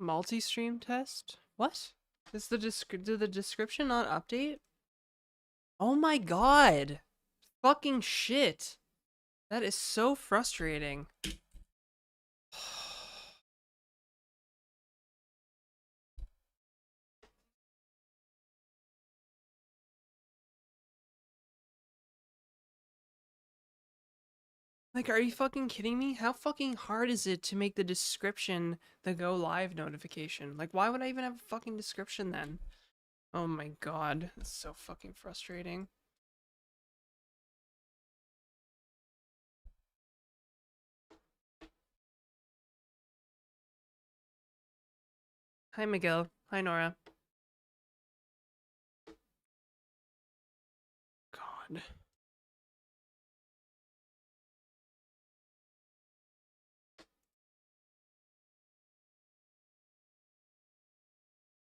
Multi-stream test? What? Is the did the description not update? Oh my god! Fucking shit! That is so frustrating. Like, are you fucking kidding me? How fucking hard is it to make the description the go live notification? Like, why would I even have a fucking description then? Oh my god, it's so fucking frustrating. Hi, Miguel. Hi, Nora. God.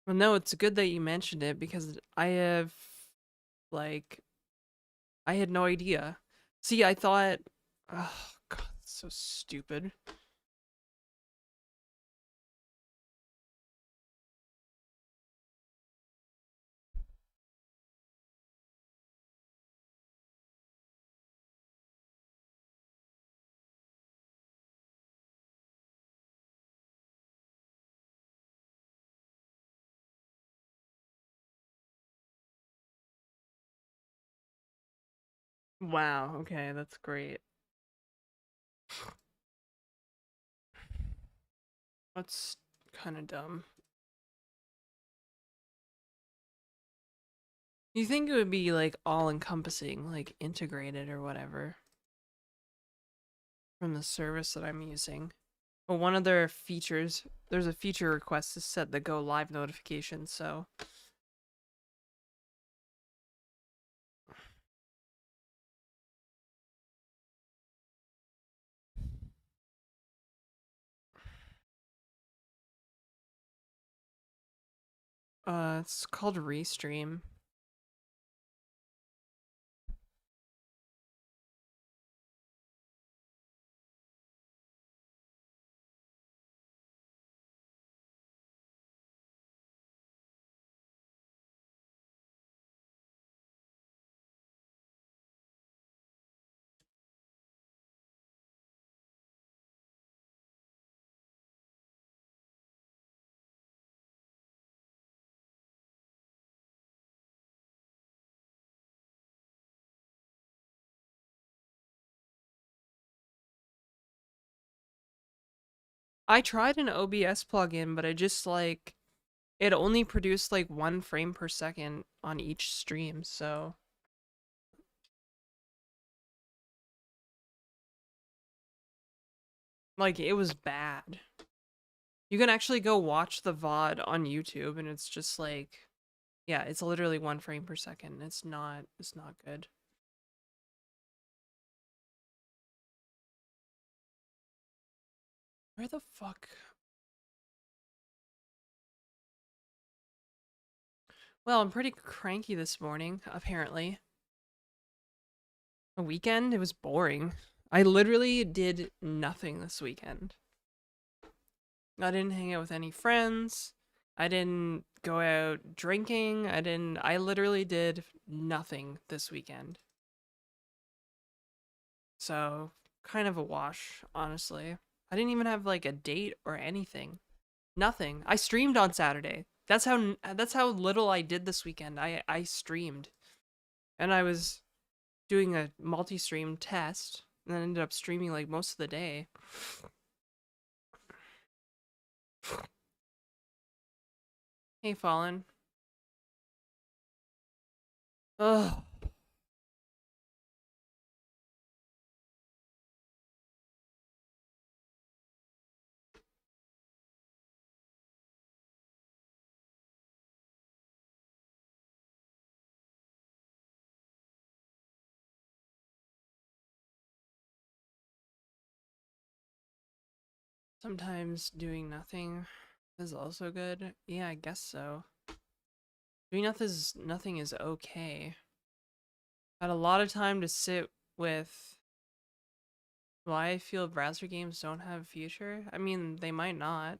Well, no, it's good that you mentioned it because I have, like, I had no idea. See, I thought, oh god, it's so stupid. Wow, okay, that's great. That's kind of dumb. You think it would be like all encompassing, like integrated or whatever from the service that I'm using. But one of their features, there's a feature request to set the go live notification, so it's called Restream. I tried an OBS plugin, but I just like it only produced like 1 frame per second on each stream, so like it was bad. You can actually go watch the VOD on YouTube and it's just like yeah, it's literally 1 frame per second. It's not good. Where the fuck? Well, I'm pretty cranky this morning, apparently. A weekend? It was boring. I literally did nothing this weekend. I didn't hang out with any friends. I didn't go out drinking. I literally did nothing this weekend. So, kind of a wash, honestly. I didn't even have like a date or anything. Nothing. I streamed on Saturday. That's how little I did this weekend. I streamed. And I was doing a multi-stream test and then ended up streaming like most of the day. Hey, Fallen. Ugh. Sometimes doing nothing is also good. Yeah, I guess so. Doing nothing is okay. Had a lot of time to sit with why I feel browser games don't have a future. I mean, they might not.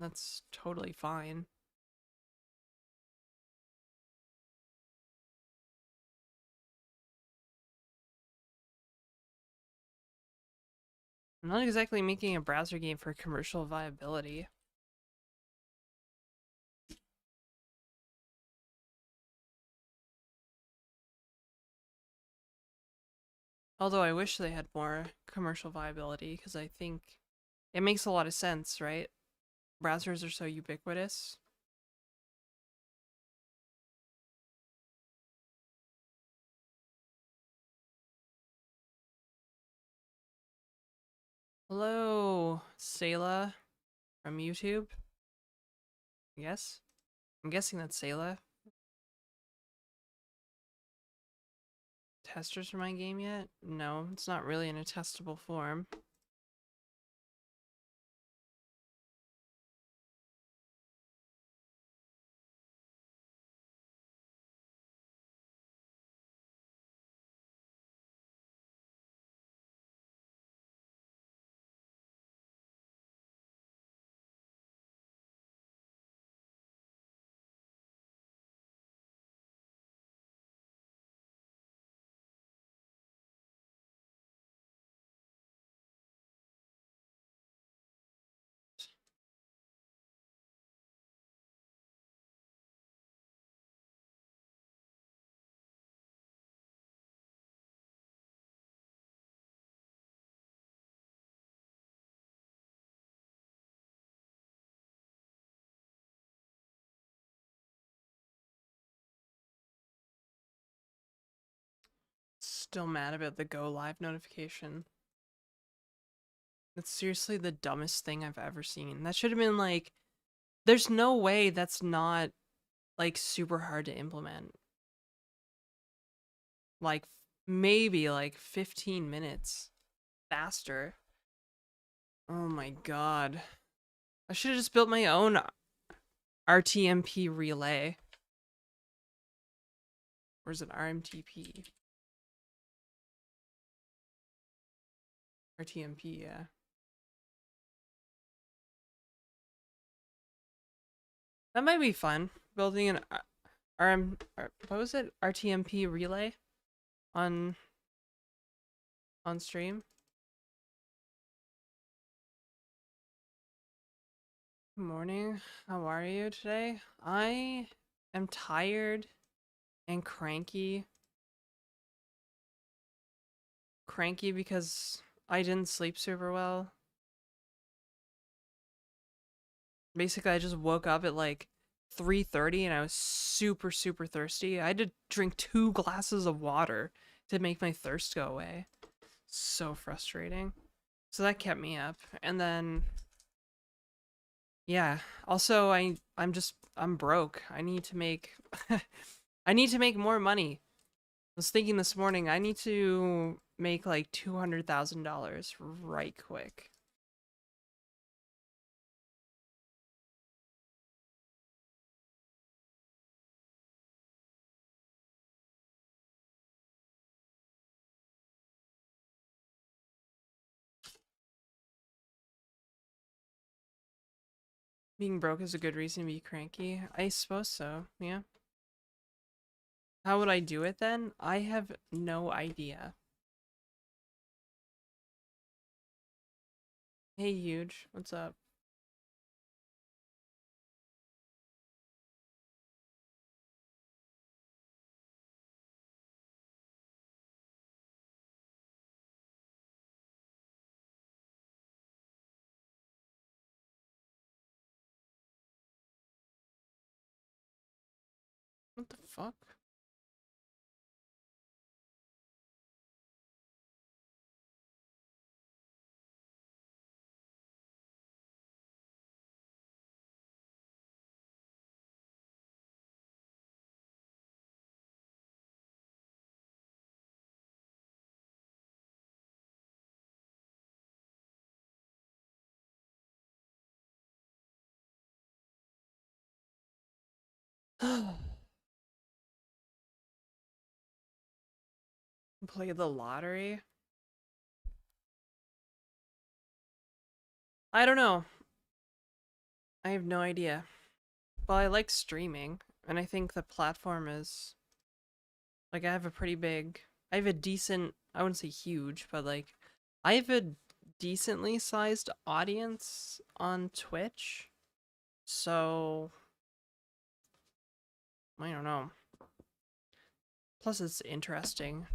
That's totally fine. I'm not exactly making a browser game for commercial viability. Although I wish they had more commercial viability, because I think it makes a lot of sense, right? Browsers are so ubiquitous. Hello, Sayla from YouTube. Yes? I'm guessing that's Sayla. Testers for my game yet? No, it's not really in a testable form. Still mad about the go live notification. That's seriously the dumbest thing I've ever seen. That should have been like, there's no way that's not like super hard to implement. Like maybe like 15 minutes faster. Oh my god. I should have just built my own RTMP relay. Or is it RMTP? RTMP, yeah. That might be fun. Building an what was it? RTMP relay on stream. Good morning. How are you today? I am tired and cranky. Cranky because I didn't sleep super well. Basically, I just woke up at like 3:30 and I was super thirsty. I had to drink 2 glasses of water to make my thirst go away. So frustrating. So that kept me up. And then yeah, also I'm broke. I need to make I need to make more money. I was thinking this morning I need to make like $200,000 right quick. Being broke is a good reason to be cranky. I suppose so, yeah. How would I do it then? I have no idea. Hey, Huge, what's up? What the fuck? Play the lottery? I don't know. I have no idea. Well, I like streaming, and I think the platform is like I have a pretty big, I have a decent, I wouldn't say huge, but like I have a decently sized audience on Twitch. So, I don't know. Plus, it's interesting.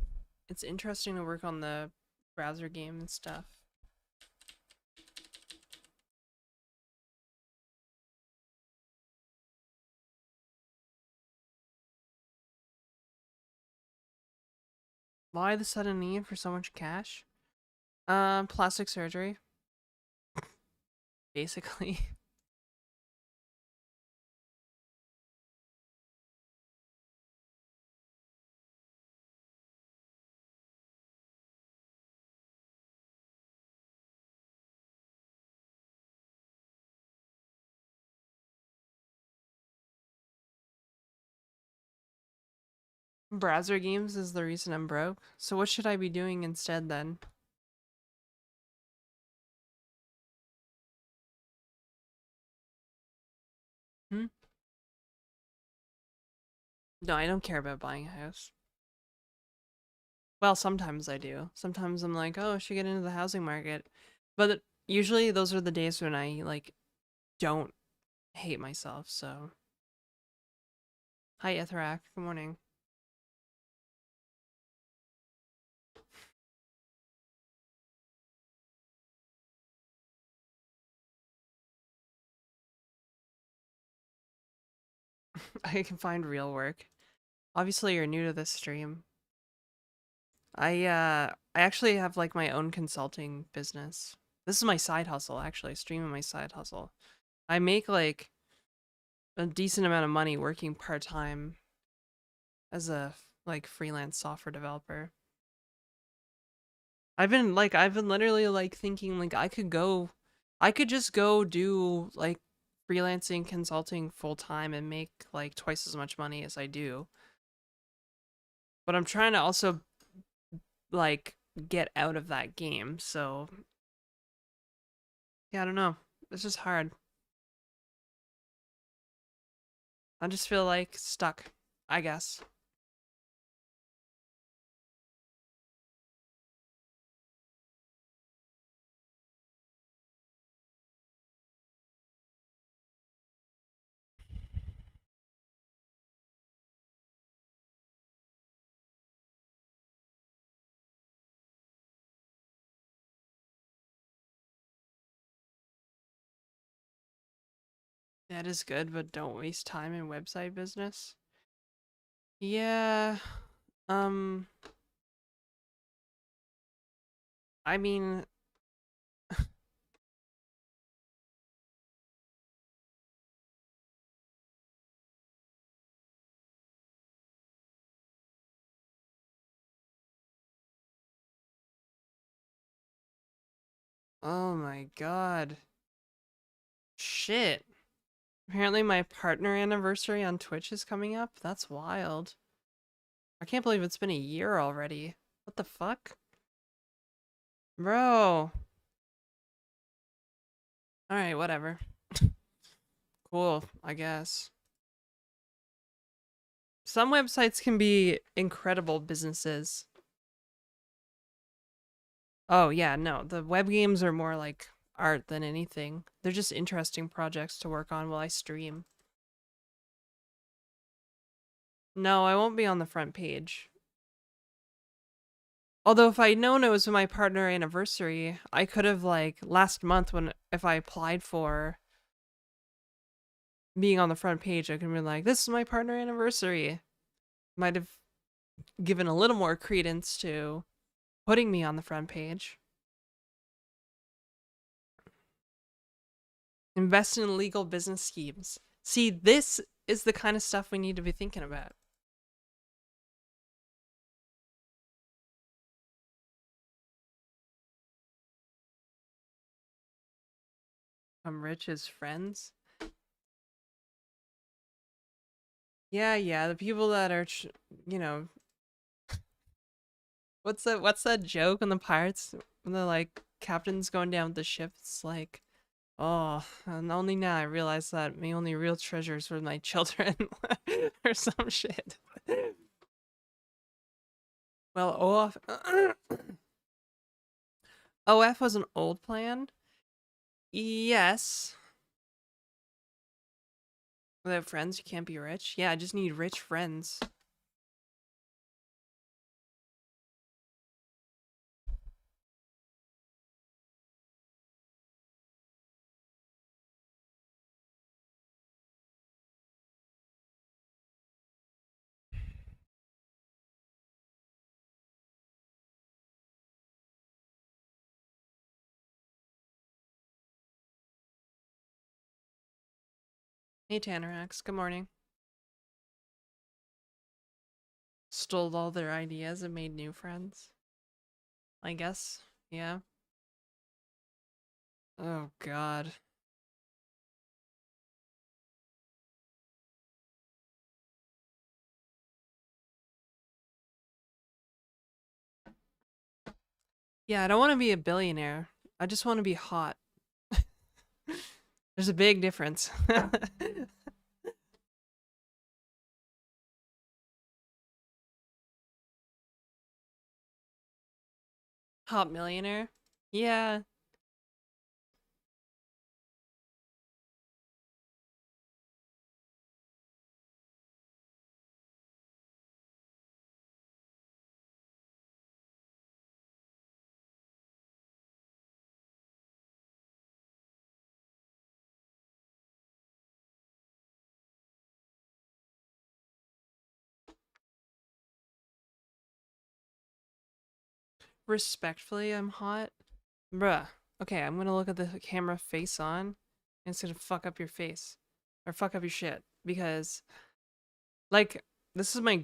It's interesting to work on the browser game and stuff. Why the sudden need for so much cash? Plastic surgery, basically. Browser games is the reason I'm broke. So what should I be doing instead then? Hmm? No, I don't care about buying a house. Well, sometimes I do. Sometimes I'm like, oh, I should get into the housing market. But usually those are the days when I like don't hate myself. So, hi Ithrak, good morning. I can find real work. Obviously, you're new to this stream. I actually have like my own consulting business. This is my side hustle actually, streaming my side hustle. I make like a decent amount of money working part-time as a like freelance software developer. I've been literally like thinking like I could just go do like freelancing consulting full time and make like twice as much money as I do. But I'm trying to also like get out of that game. So, yeah, I don't know. It's just hard. I just feel like stuck, I guess. That is good, but don't waste time in website business. Yeah. Um I mean, oh my god. Shit. Apparently my partner anniversary on Twitch is coming up. That's wild. I can't believe it's been a year already. What the fuck? Bro. Alright, whatever. Cool, I guess. Some websites can be incredible businesses. Oh, yeah, no. The web games are more like art than anything. They're just interesting projects to work on while I stream. No, I won't be on the front page. Although if I'd known it was my partner anniversary, I could have like last month when if I applied for being on the front page, I could have been like, this is my partner anniversary. Might have given a little more credence to putting me on the front page. Invest in legal business schemes. See, this is the kind of stuff we need to be thinking about. I'm rich as friends. Yeah, yeah, the people that are, you know, what's that joke on the pirates when the like captain's going down with the ship? It's like Oh, and only now I realize that my only real treasures were my children or some shit. Well, OF was an old plan. Yes. Without friends, you can't be rich. Yeah, I just need rich friends. Hey, Tannerax. Good morning. Stole all their ideas and made new friends. I guess. Yeah. Oh, God. Yeah, I don't want to be a billionaire. I just want to be hot. There's a big difference. Hot millionaire? Yeah. Respectfully, I'm hot. Bruh. Okay, I'm gonna look at the camera face on instead of fuck up your face. Or fuck up your shit. Because, like, this is my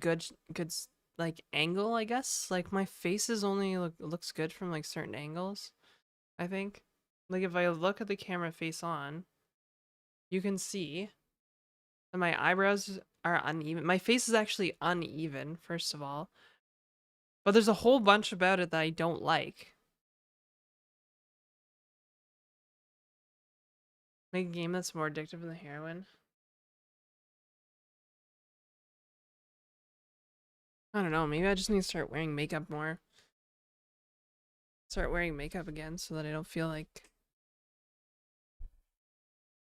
like, angle, I guess? Like, my face is only looks good from, like, certain angles, I think. Like, if I look at the camera face on, you can see that my eyebrows are uneven. My face is actually uneven, first of all. But there's a whole bunch about it that I don't like. Make a game that's more addictive than the heroin. I don't know, maybe I just need to start wearing makeup more. Start wearing makeup again so that I don't feel like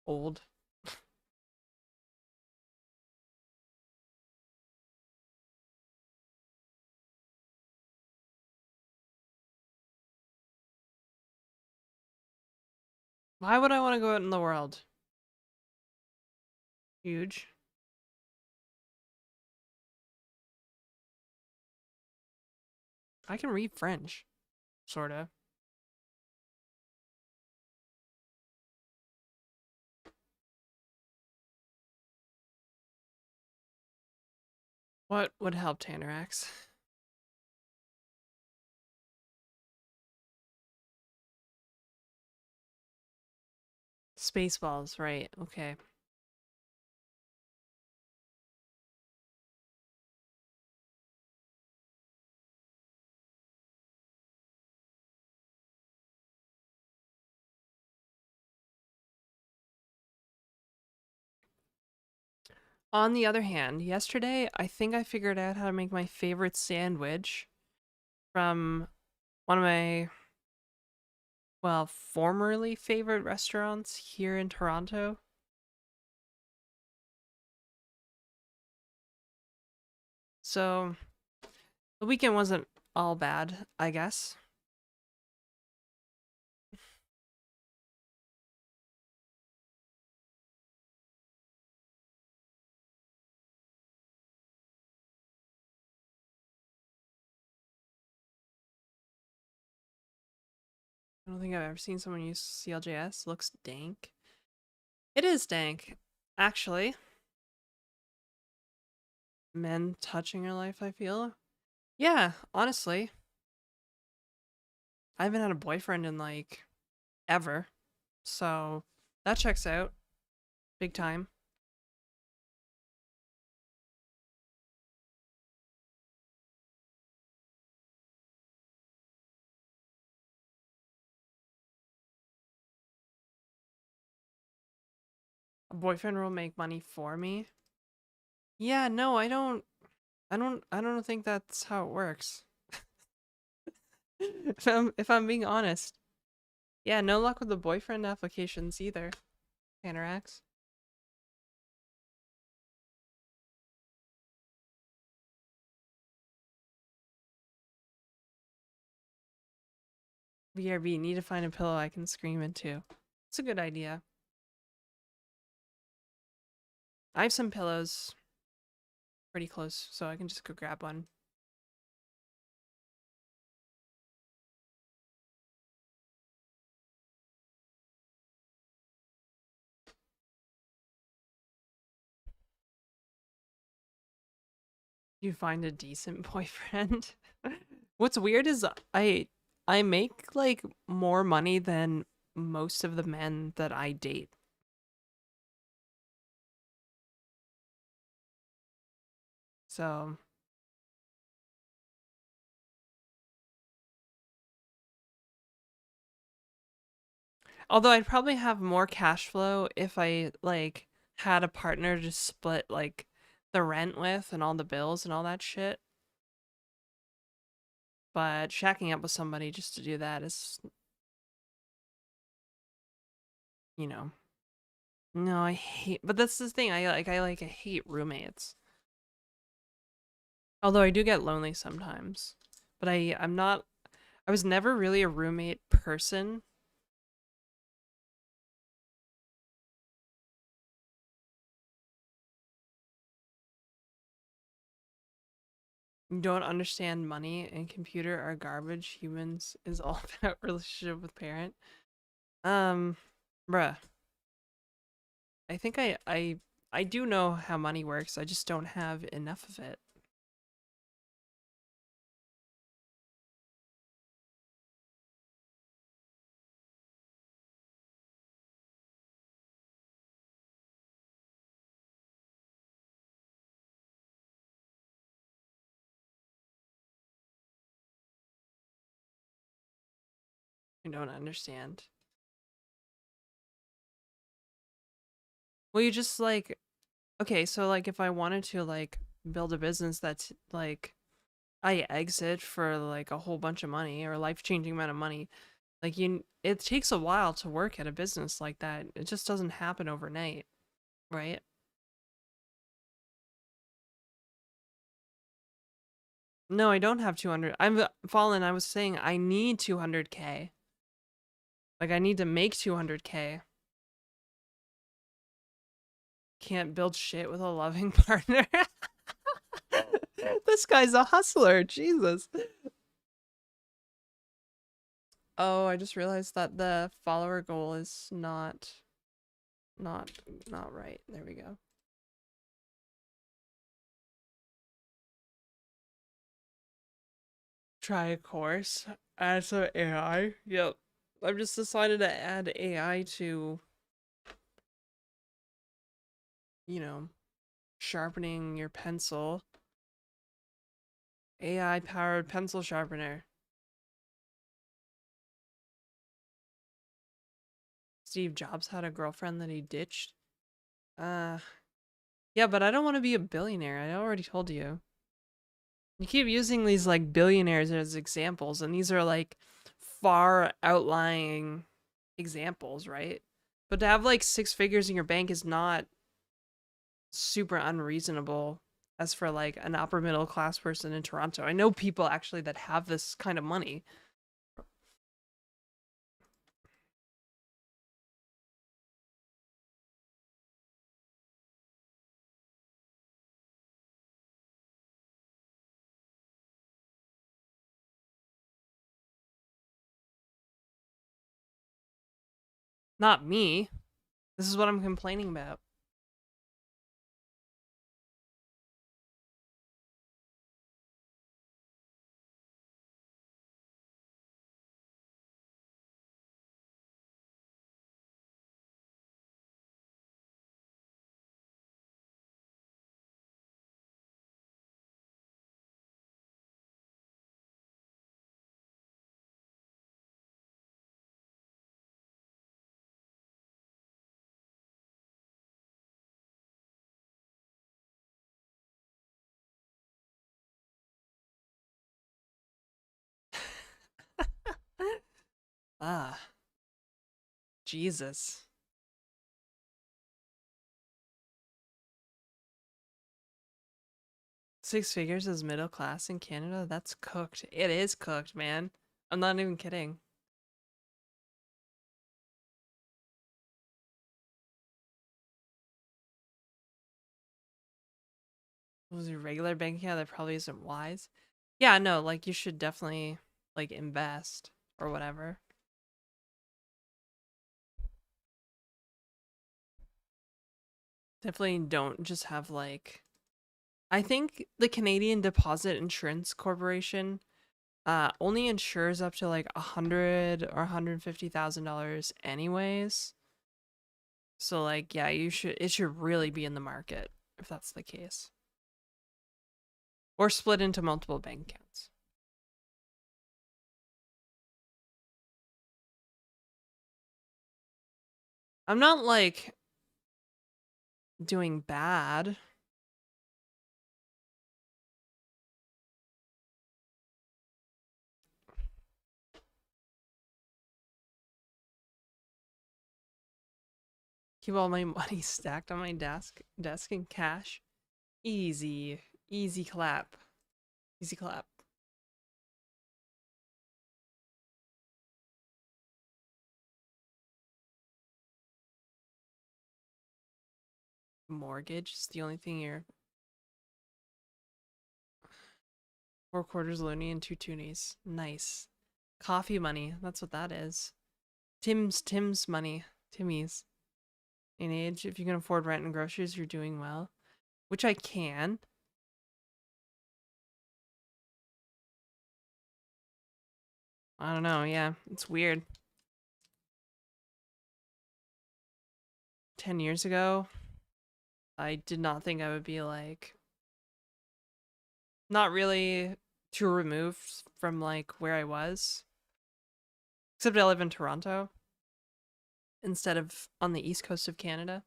old. Why would I want to go out in the world? Huge. I can read French. Sorta. What would help Tannerax? Spaceballs, right. Okay. On the other hand, yesterday I think I figured out how to make my favorite sandwich from one of my, well, formerly favorite restaurants here in Toronto. So the weekend wasn't all bad, I guess. I don't think I've ever seen someone use CLJS. Looks dank. It is dank, actually. Men touching your life, I feel. Yeah, honestly. I haven't had a boyfriend in like ever. So that checks out big time. A boyfriend will make money for me? Yeah, no, I don't think that's how it works. If I'm being honest. Yeah, no luck with the boyfriend applications either. Panorax. BRB, need to find a pillow I can scream into. It's a good idea. I have some pillows pretty close, so I can just go grab one. You find a decent boyfriend. What's weird is I make like more money than most of the men that I date. So, although I'd probably have more cash flow if I like had a partner to split like the rent with and all the bills and all that shit. But shacking up with somebody just to do that is, you know, no, I hate. But that's the thing. I hate roommates. Although I do get lonely sometimes. But I'm not. I was never really a roommate person. You don't understand money and computer are garbage. Humans is all about relationship with parent. Um, bruh. I think I do know how money works. I just don't have enough of it. I don't understand. Well, you just like okay, so like if I wanted to like build a business that's like I exit for like a whole bunch of money or a life-changing amount of money, like it takes a while to work at a business like that. It just doesn't happen overnight, right? No, I don't have 200. I'm Fallen. I was saying I need 200K. Like I need to make 200K. Can't build shit with a loving partner. This guy's a hustler. Jesus. Oh, I just realized that the follower goal is not not right. There we go. Try a course. Add some AI. Yep. I've just decided to add AI to, you know, sharpening your pencil. AI powered pencil sharpener. Steve Jobs had a girlfriend that he ditched. Uh, yeah, but I don't want to be a billionaire. I already told you. You keep using these like billionaires as examples, and these are like far outlying examples, right? But to have like six figures in your bank is not super unreasonable as for like an upper middle class person in Toronto. I know people actually that have this kind of money. Not me. This is what I'm complaining about. Ah, Jesus. 6 figures is middle class in Canada? That's cooked. It is cooked, man. I'm not even kidding. Was your regular bank account that probably isn't wise? Yeah, no, like you should definitely like invest or whatever. Definitely don't just have like I think the Canadian Deposit Insurance Corporation only insures up to like 100 or $150,000 anyways. So like yeah, it should really be in the market if that's the case. Or split into multiple bank accounts. I'm not like doing bad. Keep all my money stacked on my desk in cash. Easy. Easy clap. Easy clap. Mortgage is the only thing you're 4 quarters loony and 2 toonies. Nice. Coffee money. That's what that is. Tim's money. Timmy's. In age, if you can afford rent and groceries, you're doing well. Which I can. I don't know, yeah. It's weird. 10 years ago, I did not think I would be like not really too removed from like where I was. Except I live in Toronto instead of on the east coast of Canada.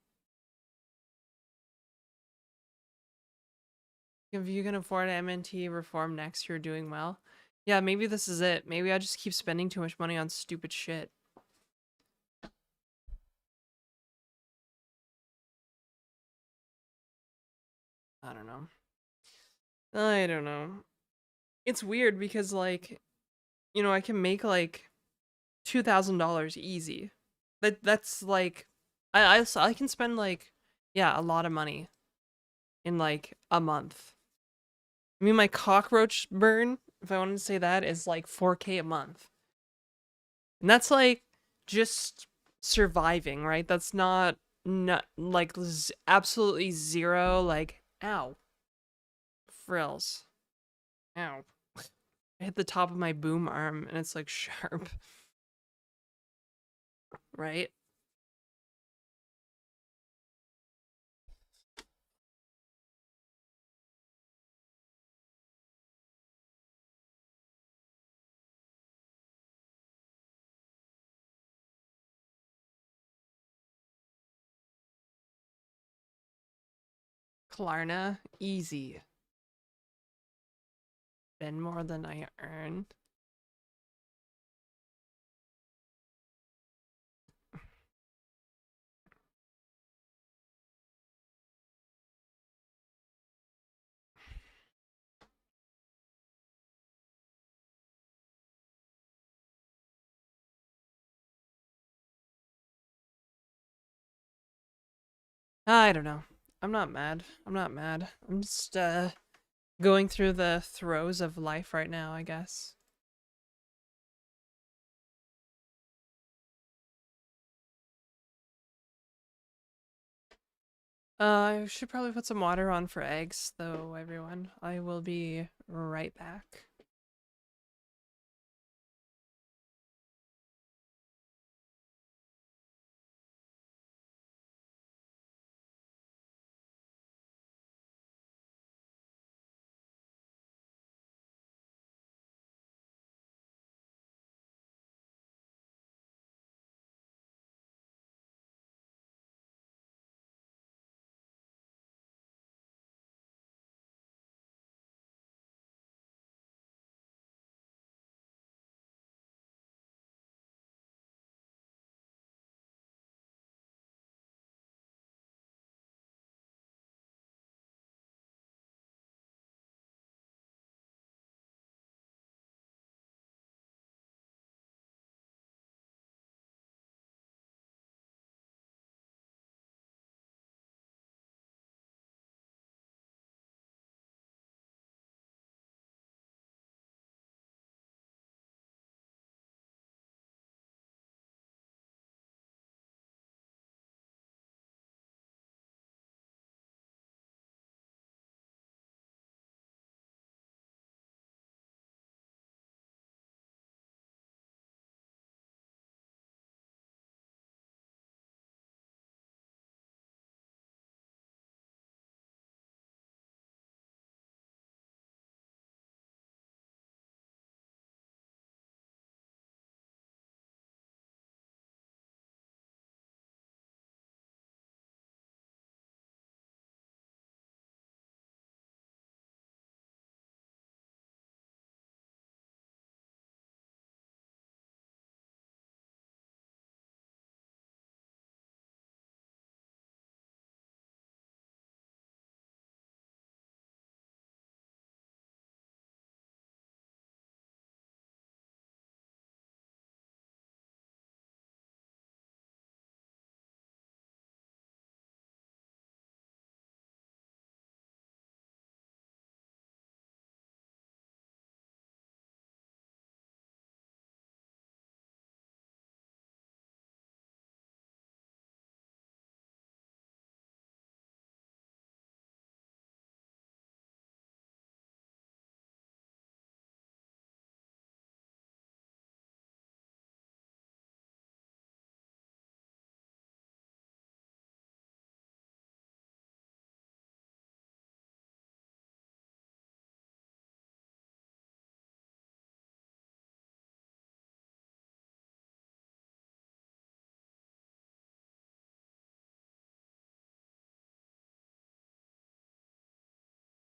If you can afford MNT reform next, you're doing well. Yeah, maybe this is it. Maybe I just keep spending too much money on stupid shit. I don't know. I don't know. It's weird because like, I can make like $2,000 easy. That's like I can spend like yeah, a lot of money in like a month. I mean my cockroach burn, if I wanted to say that, is like 4K a month. And that's like just surviving, right? That's not like absolutely zero like ow. Frills. Ow. I hit the top of my boom arm and it's like sharp, right? Klarna, easy. Spend more than I earn. I don't know. I'm not mad. I'm not mad. I'm just going through the throes of life right now, I guess. I should probably put some water on for eggs, though, everyone. I will be right back.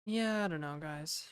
Yeah, I don't know, guys.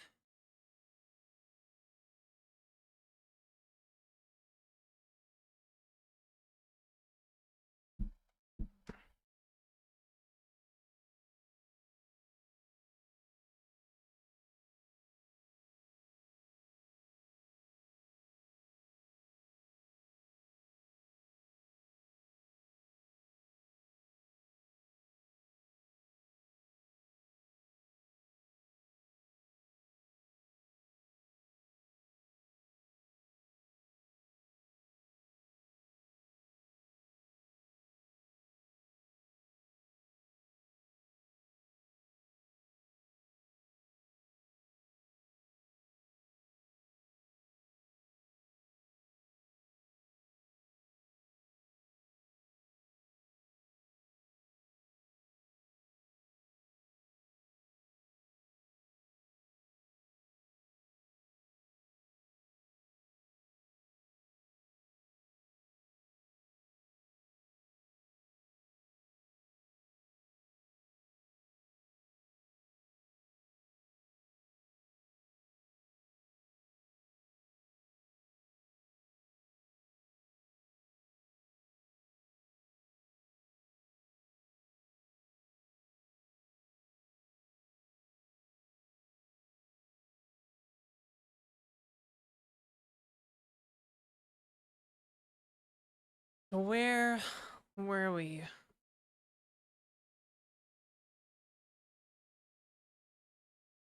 So where are we?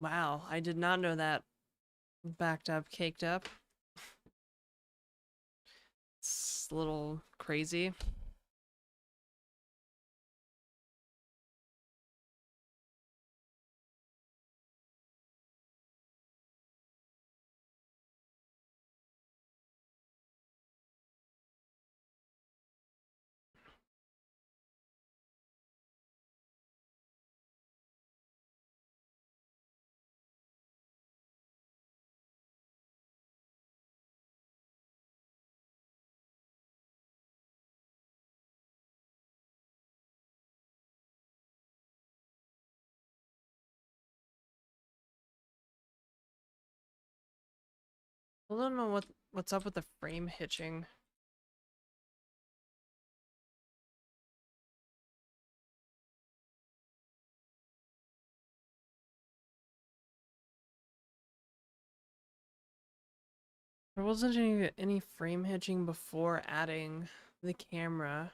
Wow, I did not know that backed up, caked up. It's a little crazy. I don't know what's up with the frame hitching. There wasn't any frame hitching before adding the camera.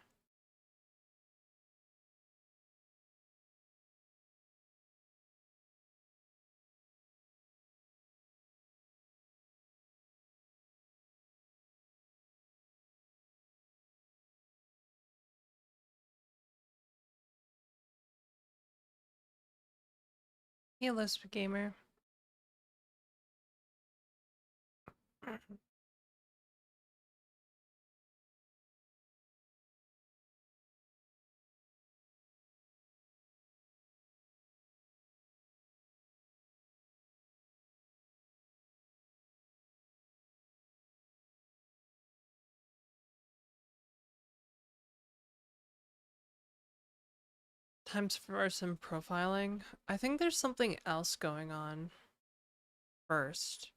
Hey, Lisp Gamer. Times for some profiling. I think there's something else going on first.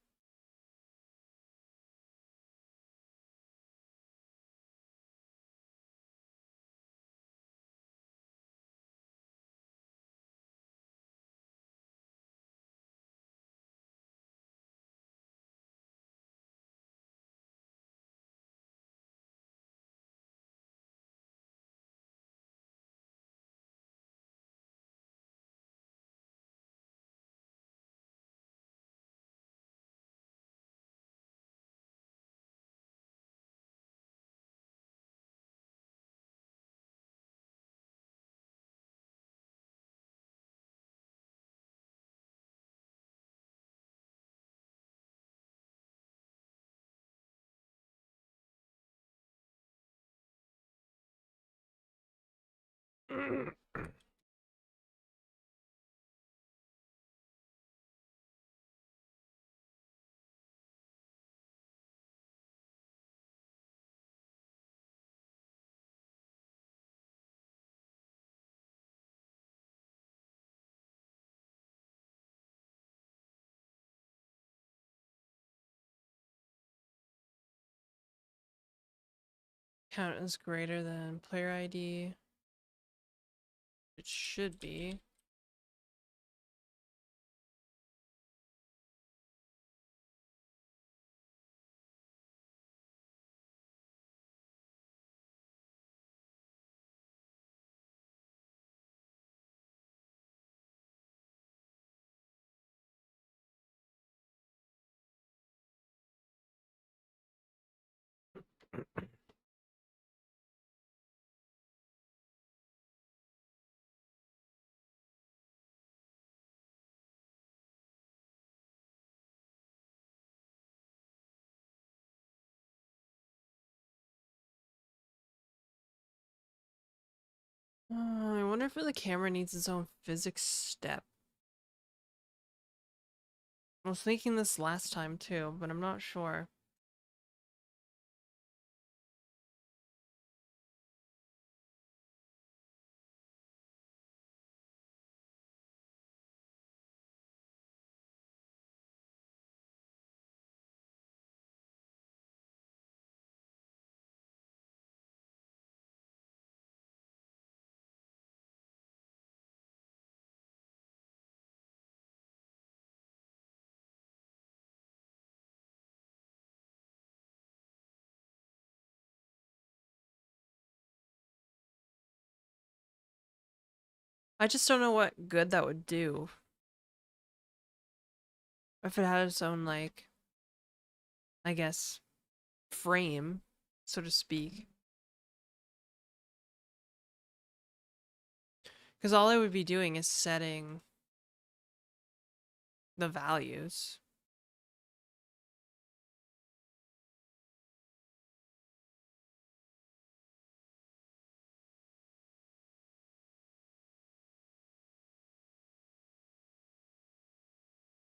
count as greater than player ID. It should be. I wonder if the camera needs its own physics step. I was thinking this last time too, but I'm not sure. I just don't know what good that would do. If it had its own, like, I guess, frame, so to speak. Because all I would be doing is setting the values.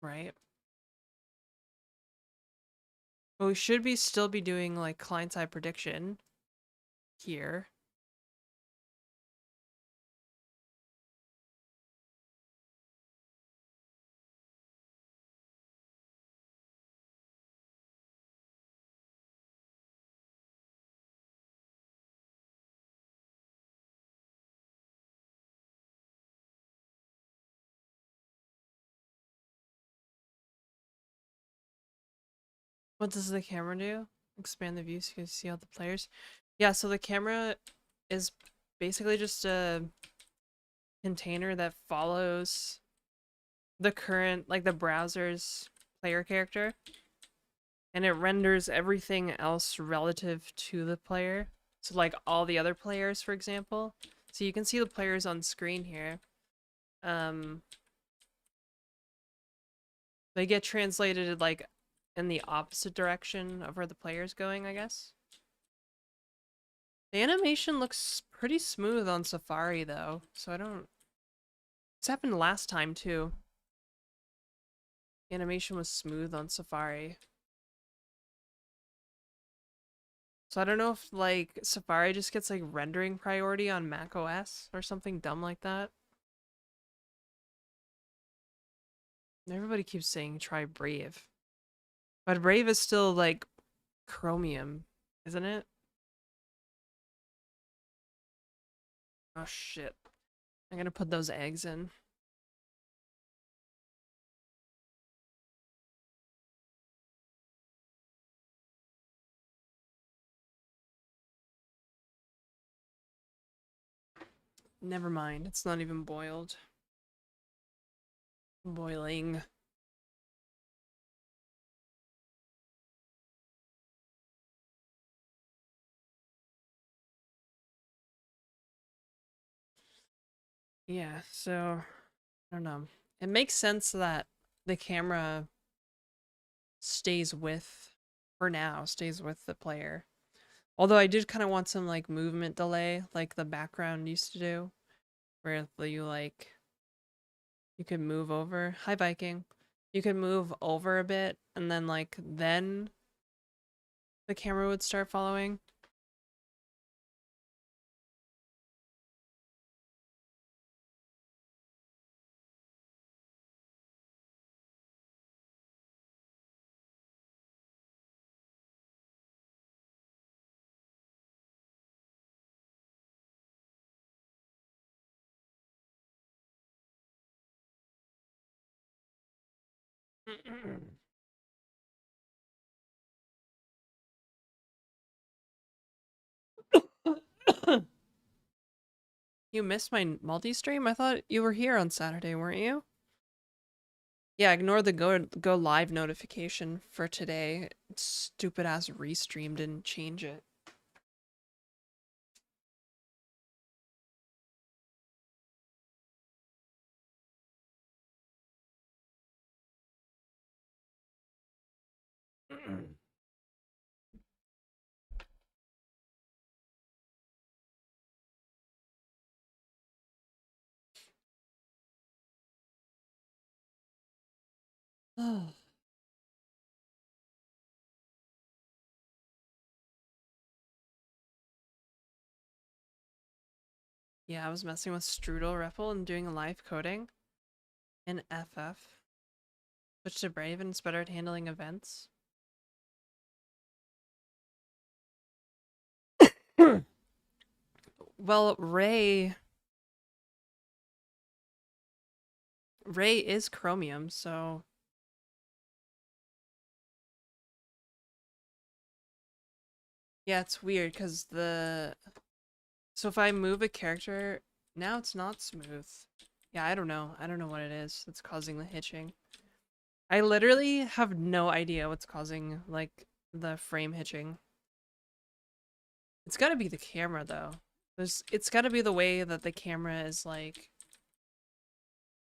Right? But we should be still be doing like client-side prediction here. What does the camera do? Expand the view so you can see all the players. Yeah, so the camera is basically just a container that follows the current, like the browser's player character, and it renders everything else relative to the player. So like all the other players, for example. So you can see the players on screen here. They get translated like in the opposite direction of where the player's going, I guess. The animation looks pretty smooth on Safari though, so I don't... This happened last time too. The animation was smooth on Safari. So I don't know if like Safari just gets like rendering priority on Mac OS or something dumb like that. Everybody keeps saying try Brave. But Brave is still like Chromium, isn't it? Oh shit. I'm gonna put those eggs in. Never mind, it's not even boiled. Boiling. Yeah, so I don't know. It makes sense that the camera stays with, for now, stays with the player. Although I did kind of want some like movement delay, like the background used to do, where you like, you could move over. Hi, Viking. You could move over a bit, and then like, then the camera would start following. You missed my multi-stream? I thought you were here on Saturday, weren't you? Yeah, ignore the go live notification for today. Stupid ass restream didn't change it. Yeah, I was messing with Strudel REPL and doing live coding in FF. Switched to Brave and it's better at handling events. Well, Ray is Chromium, so yeah, it's weird because so if I move a character, now it's not smooth. Yeah, I don't know. I don't know what it is that's causing the hitching. I literally have no idea what's causing, like, the frame hitching. It's gotta be the camera, though. It's gotta be the way that the camera is, like,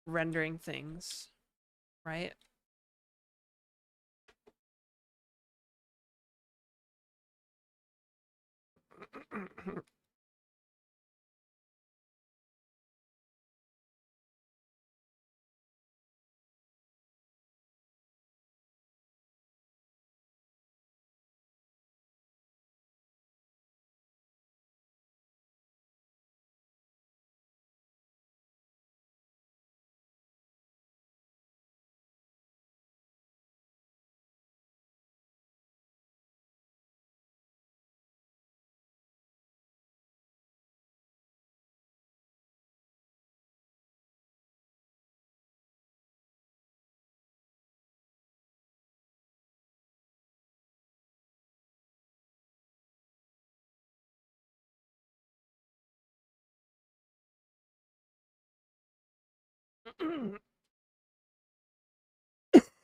rendering things, right?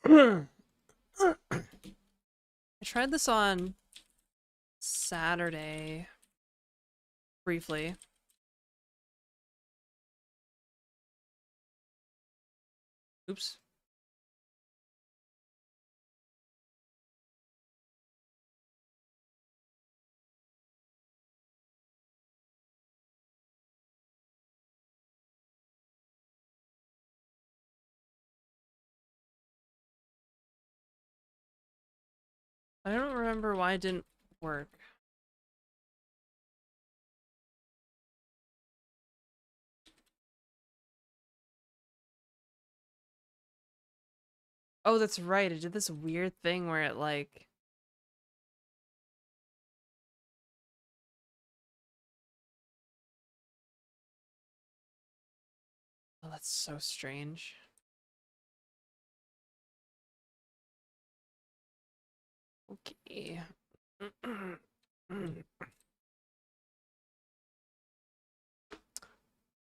I tried this on Saturday briefly. Oops. I don't remember why it didn't work. Oh, that's right. It did this weird thing where it, like... Oh, that's so strange. Okay.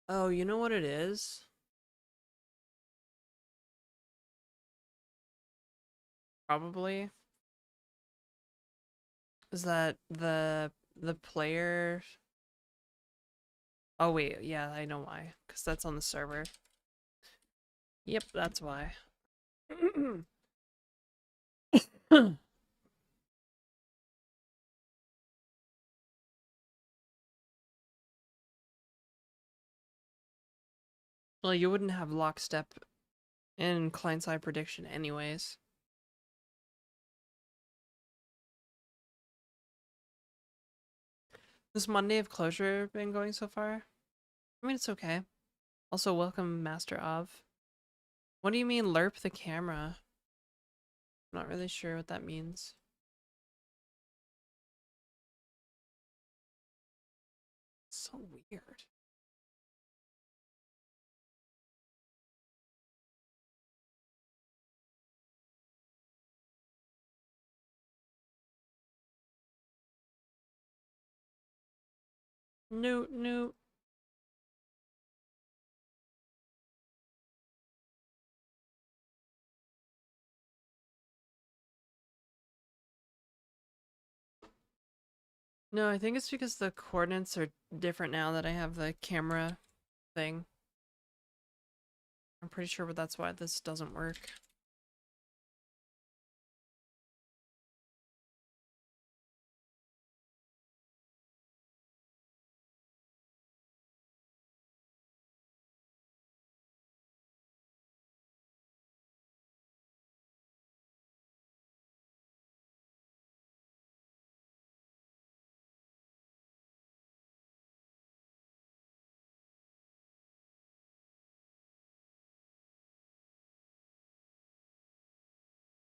Oh, you know what it is? Probably. Is that the player... Oh wait, yeah, I know why. Because that's on the server. Yep, that's why. Well, you wouldn't have lockstep in client-side prediction anyways. This Monday of closure been going so far? I mean, it's okay. Also, welcome, Master of. What do you mean, lerp the camera? I'm not really sure what that means. It's so weird. Noot, noot. No, I think it's because the coordinates are different now that I have the camera thing. I'm pretty sure that's why this doesn't work.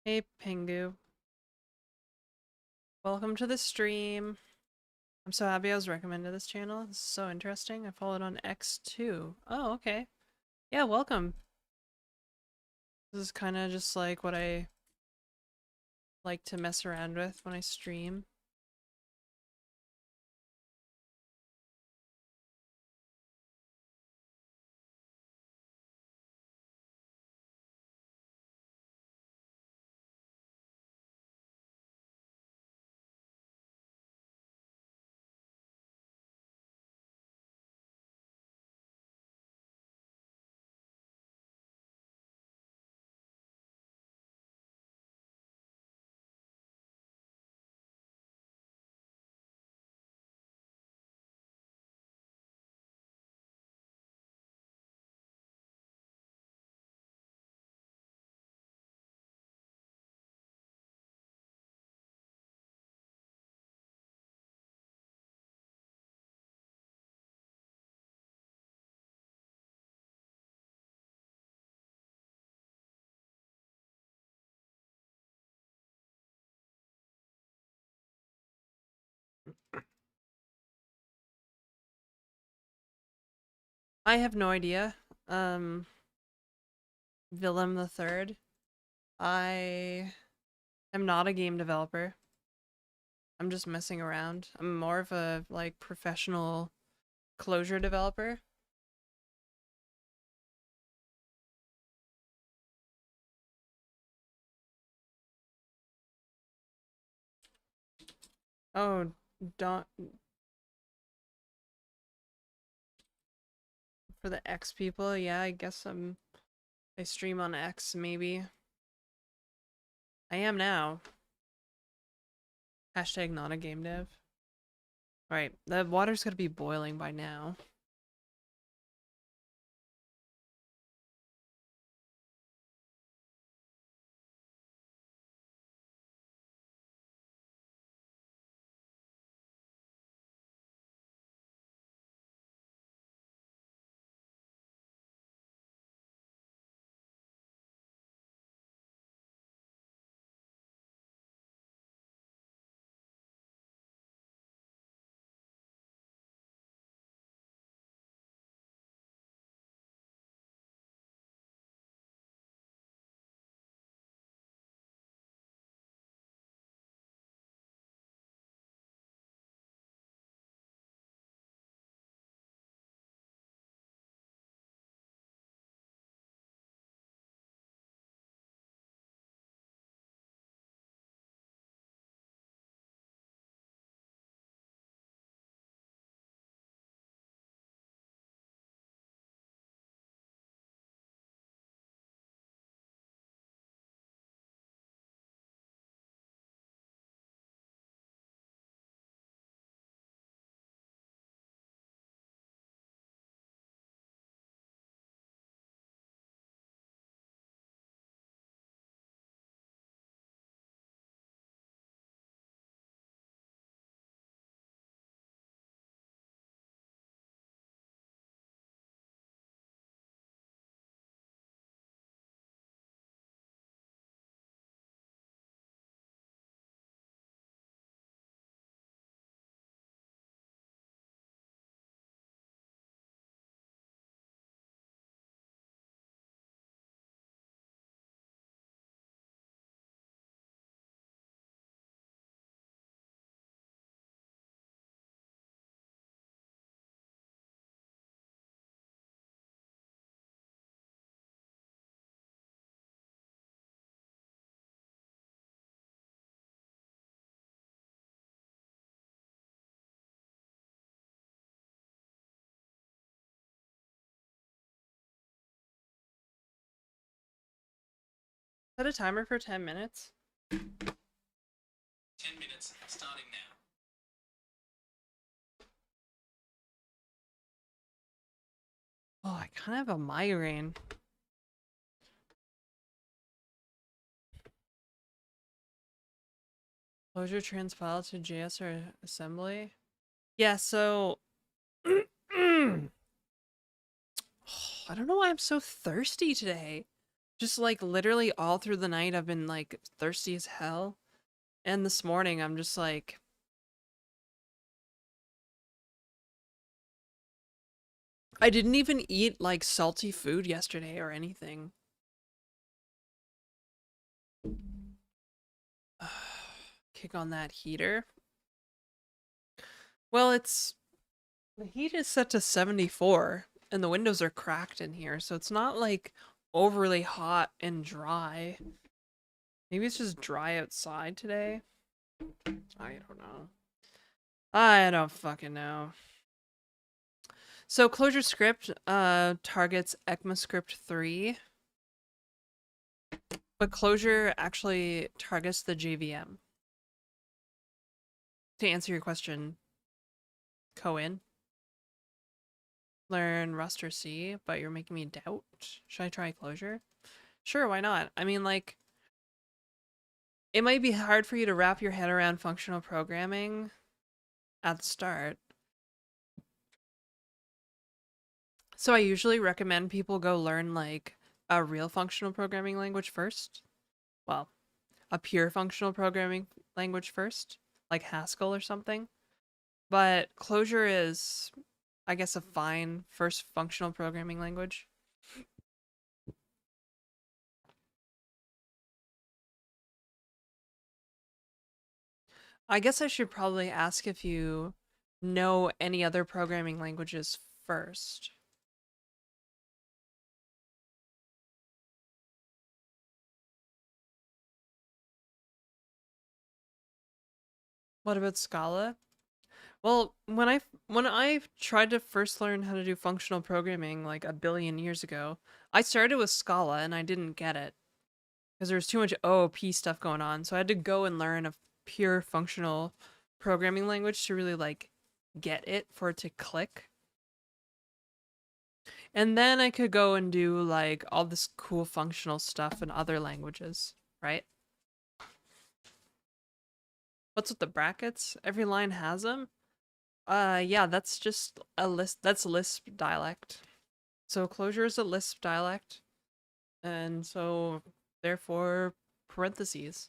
Hey, Pingu. Welcome to the stream. I'm so happy I was recommended this channel. This is so interesting. I followed on X too. Oh, okay. Yeah, welcome. This is kind of just like what I like to mess around with when I stream. I have no idea. Willem the Third. I am not a game developer. I'm just messing around. I'm more of a like professional closure developer. Oh, don't for the X people. Yeah, I guess I stream on X maybe. I am now. Hashtag not a game dev. Alright, the water's gonna be boiling by now. Set a timer for 10 minutes. 10 minutes starting now. Oh, I kind of have a migraine. Clojure transpile to JS or assembly? Yeah, so I don't know why I'm so thirsty today. Just like literally all through the night I've been like thirsty as hell. And this morning I'm just like I didn't even eat like salty food yesterday or anything. Kick on that heater. Well, the heat is set to 74 and the windows are cracked in here, so it's not like overly hot and dry. Maybe it's just dry outside today. I don't know. I don't fucking know. So Clojure script targets ECMAScript 3, but Clojure actually targets the JVM. To answer your question, Cohen, learn Rust or C, but you're making me doubt. Should I try Clojure? Sure, why not? I mean, like, it might be hard for you to wrap your head around functional programming at the start. So I usually recommend people go learn like a real functional programming language first. Well, a pure functional programming language first, like Haskell or something. But Clojure is, I guess, a fine first functional programming language. I guess I should probably ask if you know any other programming languages first. What about Scala? Well, when I tried to first learn how to do functional programming like a billion years ago, I started with Scala and I didn't get it because there was too much OOP stuff going on. So I had to go and learn a pure functional programming language to really like get it for it to click. And then I could go and do like all this cool functional stuff in other languages, right? What's with the brackets? Every line has them? Yeah, that's just a list. That's Lisp dialect. So Clojure is a Lisp dialect, and so therefore parentheses.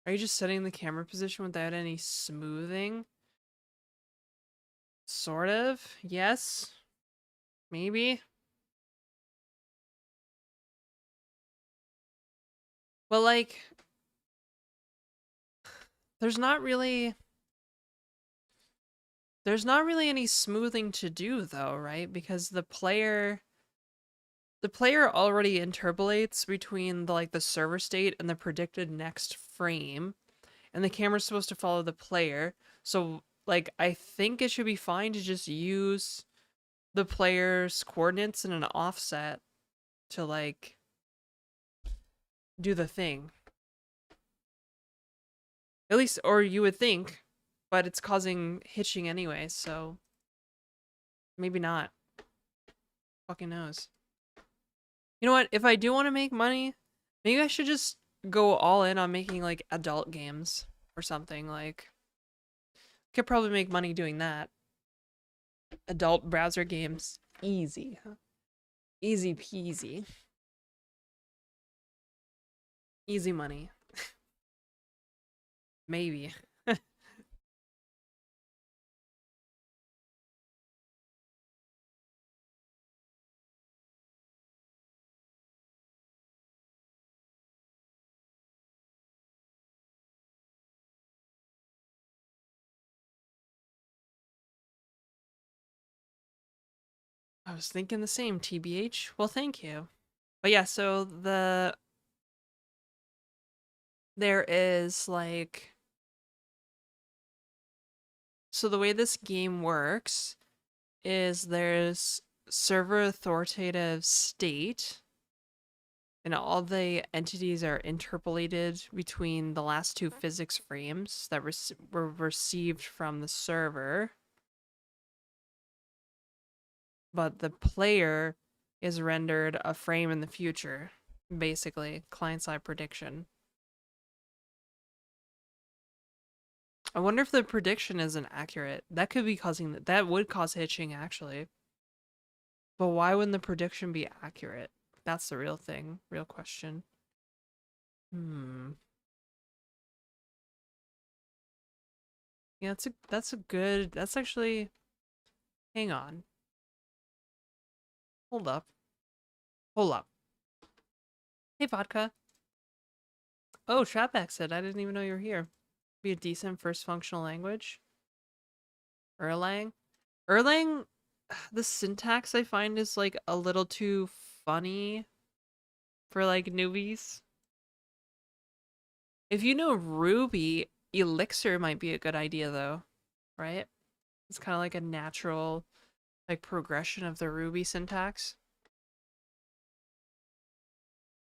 Are you just setting the camera position without any smoothing? Sort of. Yes. Maybe. Well, like, there's not really there's not really any smoothing to do though, right? Because the player already interpolates between the like the server state and the predicted next frame, and the camera's supposed to follow the player. So like I think it should be fine to just use the player's coordinates in an offset to like do the thing. At least, or you would think, but it's causing hitching anyway, so maybe not. Fucking knows. You know what? If I do want to make money, maybe I should just go all in on making like adult games or something. Like, could probably make money doing that. Adult browser games. Easy. Easy peasy. Easy money. Maybe. I was thinking the same, TBH. Well, thank you. But yeah, so there is like so the way this game works is there's server authoritative state And all the entities are interpolated between the last two physics frames that were received from the server, but the player is rendered a frame in the future, basically, client-side prediction. I wonder if the prediction isn't accurate. That could be that would cause hitching, actually. But why wouldn't the prediction be accurate? That's the real thing, real question. Hmm. Yeah, that's actually, hang on. Hold up. Hold up. Hey, Vodka. Oh, Trapback said, I didn't even know you were here. Be a decent first functional language. Erlang? Erlang, the syntax I find is like a little too funny for like newbies. If you know Ruby, Elixir might be a good idea though, right? It's kind of like a natural like progression of the Ruby syntax.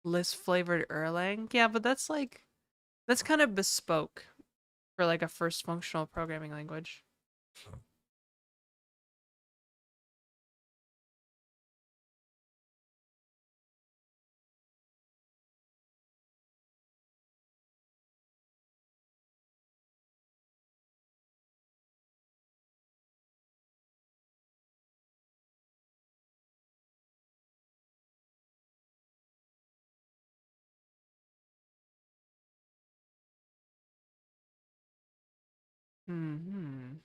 List flavored Erlang. Yeah, but that's kind of bespoke for like a first functional programming language. Hmm.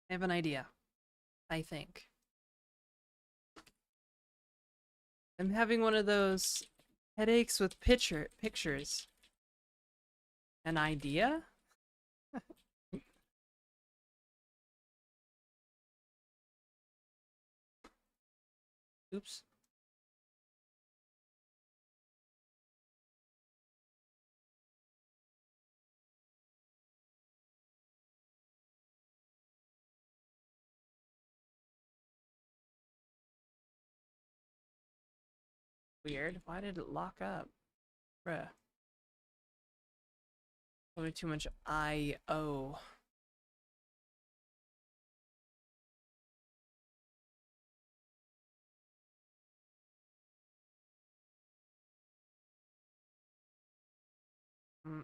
I have an idea, I think. I'm having one of those headaches with pictures. An idea? Oops. Weird. Why did it lock up? Bruh. Probably too much I/O. Mm.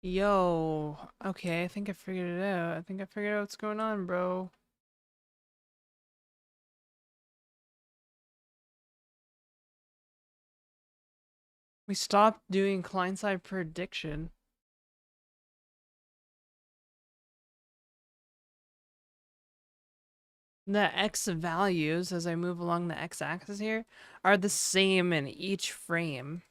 Yo, okay, I think I figured it out. I think I figured out what's going on, bro. We stopped doing client-side prediction. The X values, as I move along the X-axis here, are the same in each frame.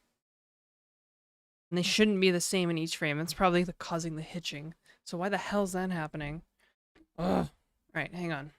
And they shouldn't be the same in each frame. That's probably causing the hitching. So why the hell's that happening? Ugh. Alright, hang on.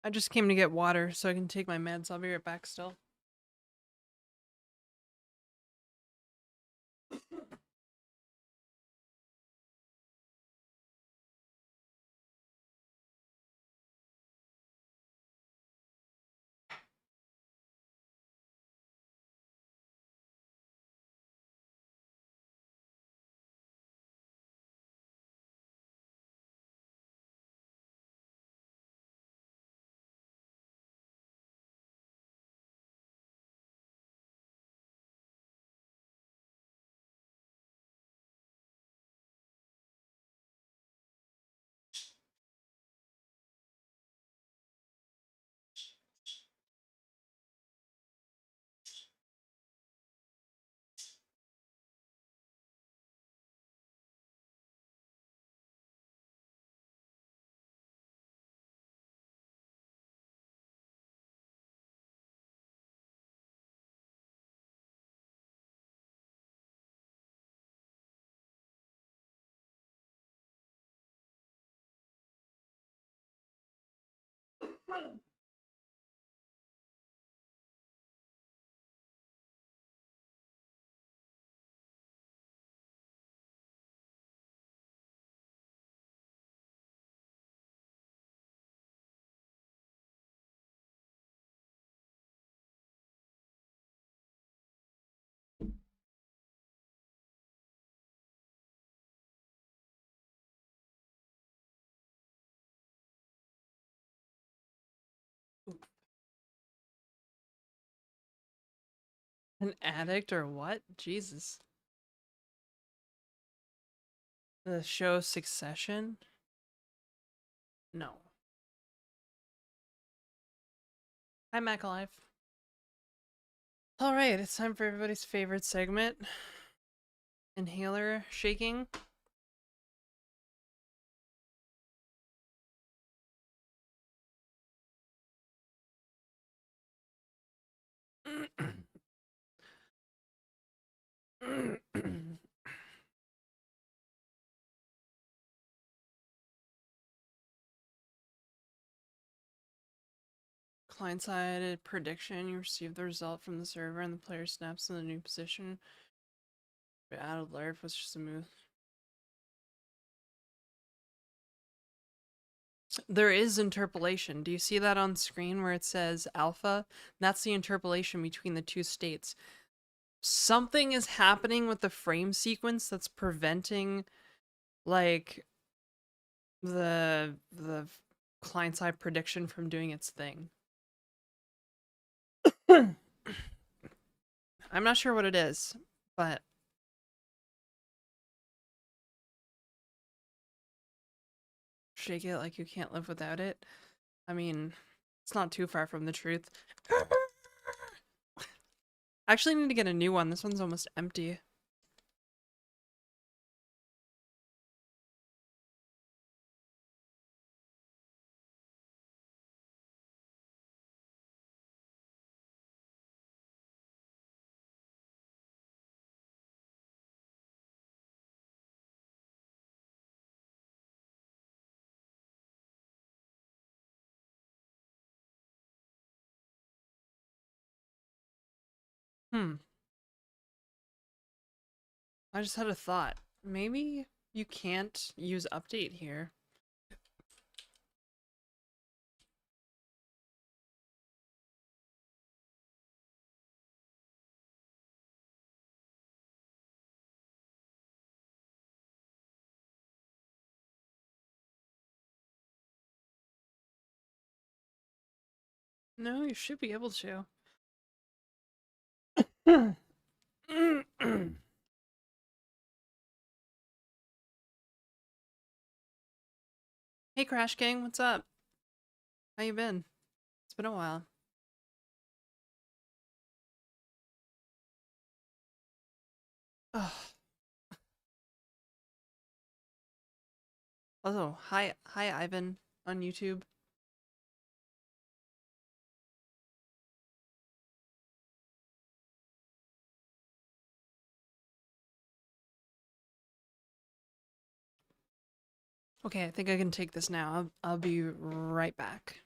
I just came to get water so I can take my meds. I'll be right back still. An addict or what? Jesus. The show Succession? No. Hi, Mac Alive. Alright, it's time for everybody's favorite segment. Inhaler shaking. Client-side prediction. You receive the result from the server and the player snaps in the new position. Out of alert was just a move. There is interpolation. Do you see that on screen where it says alpha? That's the interpolation between the two states. Something is happening with the frame sequence that's preventing, like, the client-side prediction from doing its thing. I'm not sure what it is, but shake it like you can't live without it. I mean, it's not too far from the truth. I actually need to get a new one. This one's almost empty. Hmm. I just had a thought. Maybe you can't use update here. No, you should be able to. Hey Crash Gang, what's up? How you been? It's been a while. Oh. Also, hi Ivan on YouTube. Okay, I think I can take this now. I'll be right back.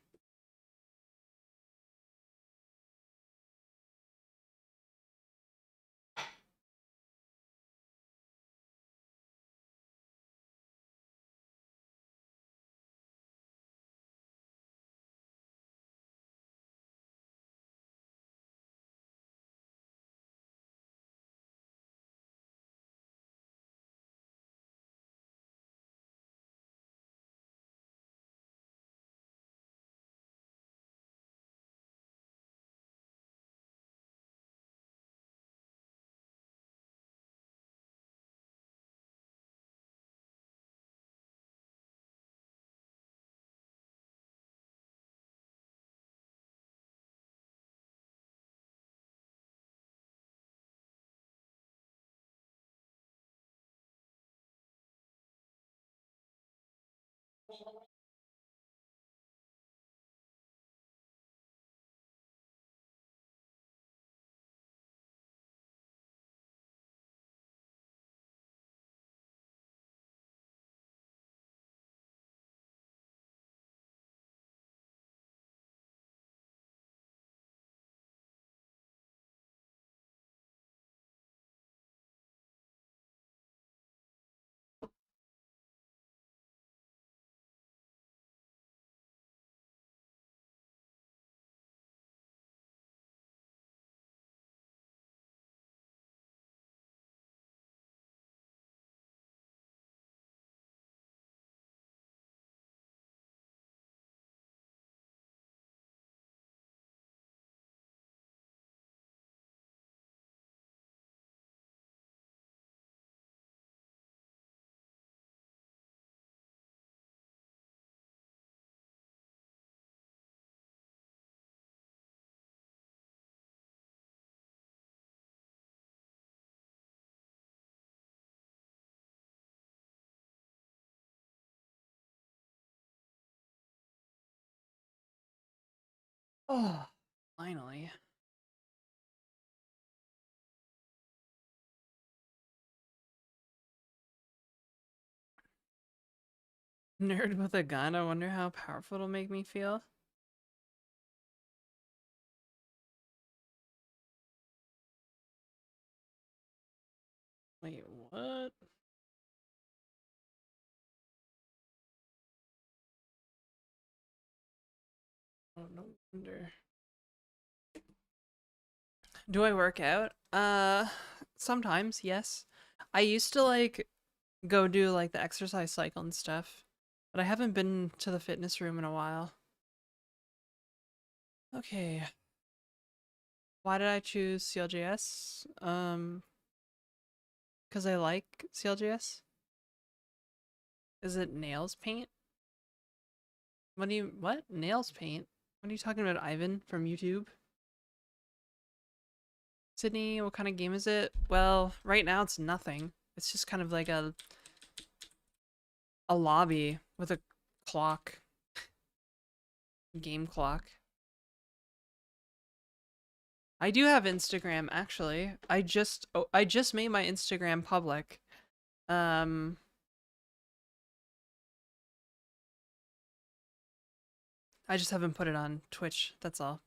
Oh, finally. Nerd with a gun. I wonder how powerful it'll make me feel. Wait, what? Oh, no wonder. Do I work out? Sometimes, yes. I used to like go do like the exercise cycle and stuff, but I haven't been to the fitness room in a while. Okay. Why did I choose CLJS? Because I like CLJS. Is it nails paint? What? Nails paint? What are you talking about, Ivan from YouTube? Sydney, what kind of game is it? Well, right now it's nothing. It's just kind of like a lobby with a clock, game clock. I do have Instagram actually. I just made my Instagram public. Um I just haven't put it on Twitch, that's all.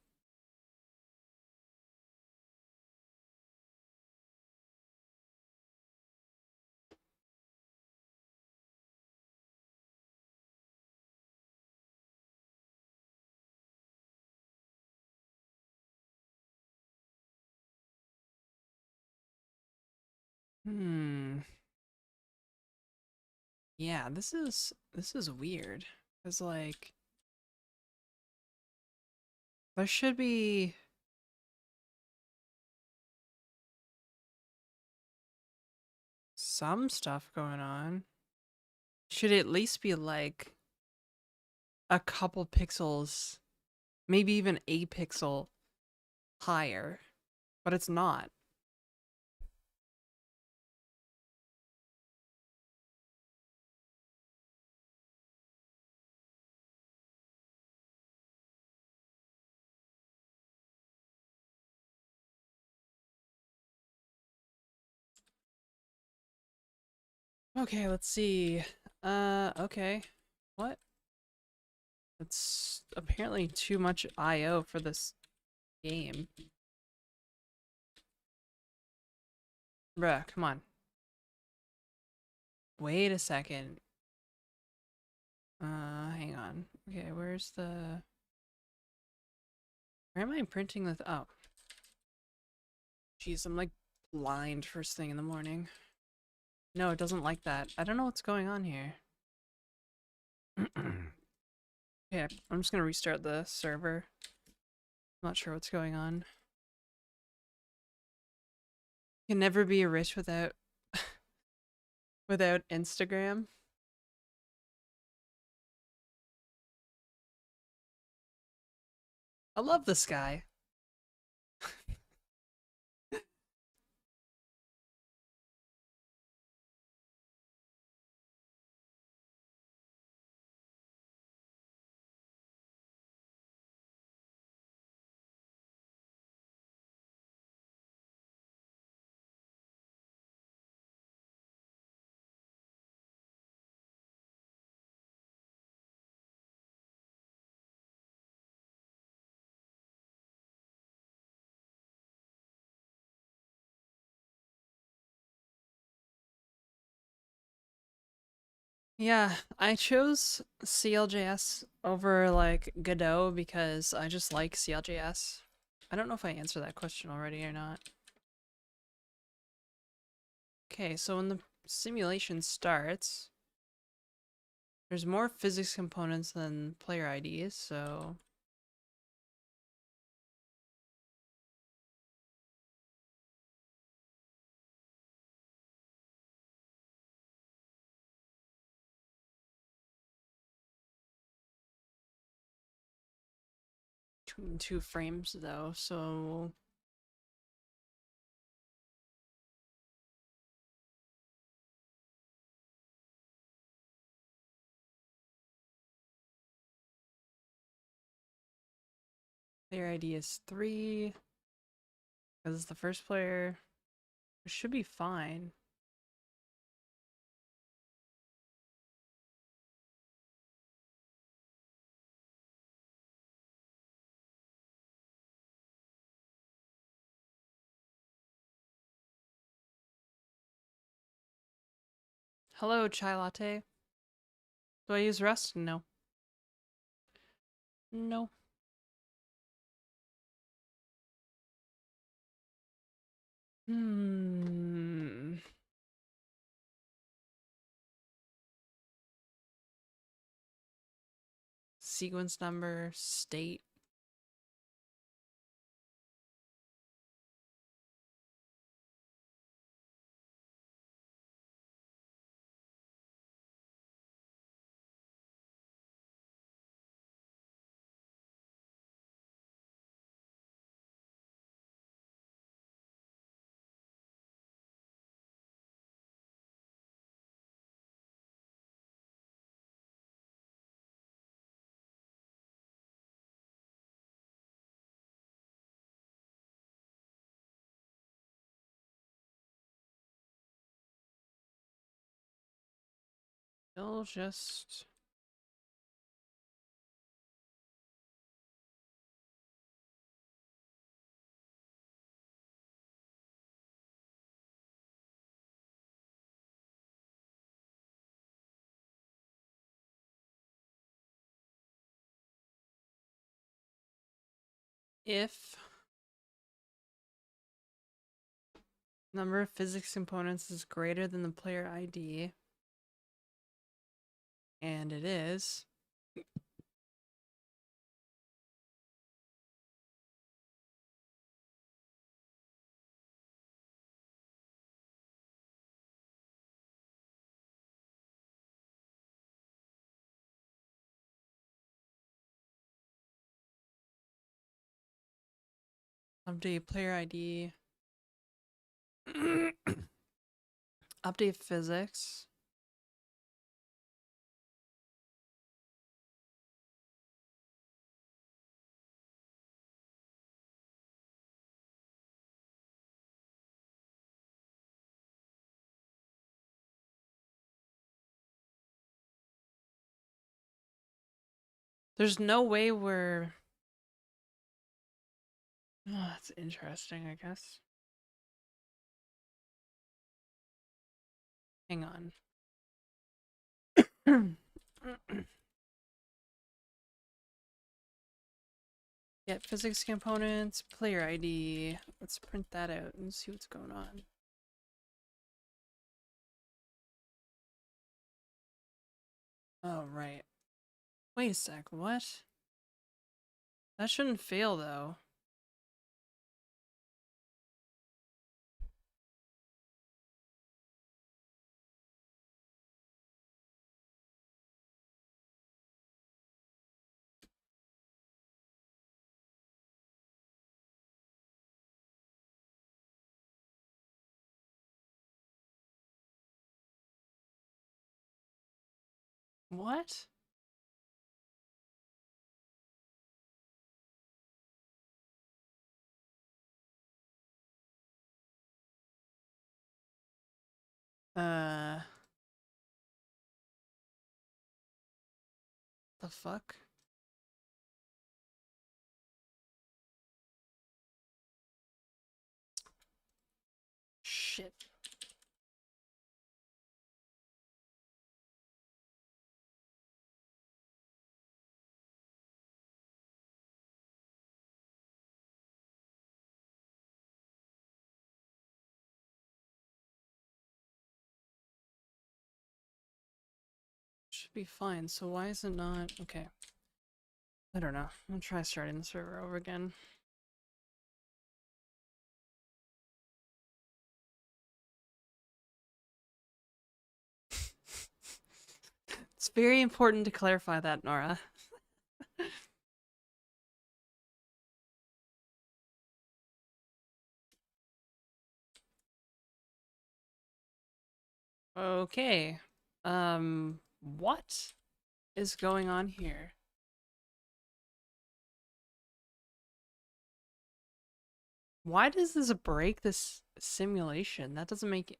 Hmm. Yeah, this is weird. Cuz like there should be some stuff going on. Should at least be like a couple pixels, maybe even a pixel higher, but it's not. Okay, let's see. Okay. What? It's apparently too much IO for this game. Bruh, come on. Wait a second. Hang on. Okay, where's the... Where am I printing this? Oh. Jeez, I'm like blind first thing in the morning. No, it doesn't like that. I don't know what's going on here. Yeah, I'm just gonna restart the server. I'm not sure what's going on. Can never be rich without without Instagram. I love this guy. Yeah, I chose CLJS over like Godot because I just like CLJS. I don't know if I answered that question already or not. Okay, so when the simulation starts, there's more physics components than player IDs, so between 2 frames though, so player ID is 3 because it's the first player. It should be fine. Hello, chai latte. Do I use Rust? No. No. Hmm. Sequence number, state. It'll just... If number of physics components is greater than the player ID, and it is, update player ID, update physics. There's no way we're... Oh, that's interesting, I guess. Hang on. Get physics components, player ID. Let's print that out and see what's going on. Oh, right. Wait a sec, what? That shouldn't fail, though. What? Uh... The fuck? Shit. should be fine. So why is it not? Okay. I don't know. I'm gonna try starting the server over again. It's very important to clarify that, Nora. Okay. What is going on here? Why does this break this simulation? That doesn't make it.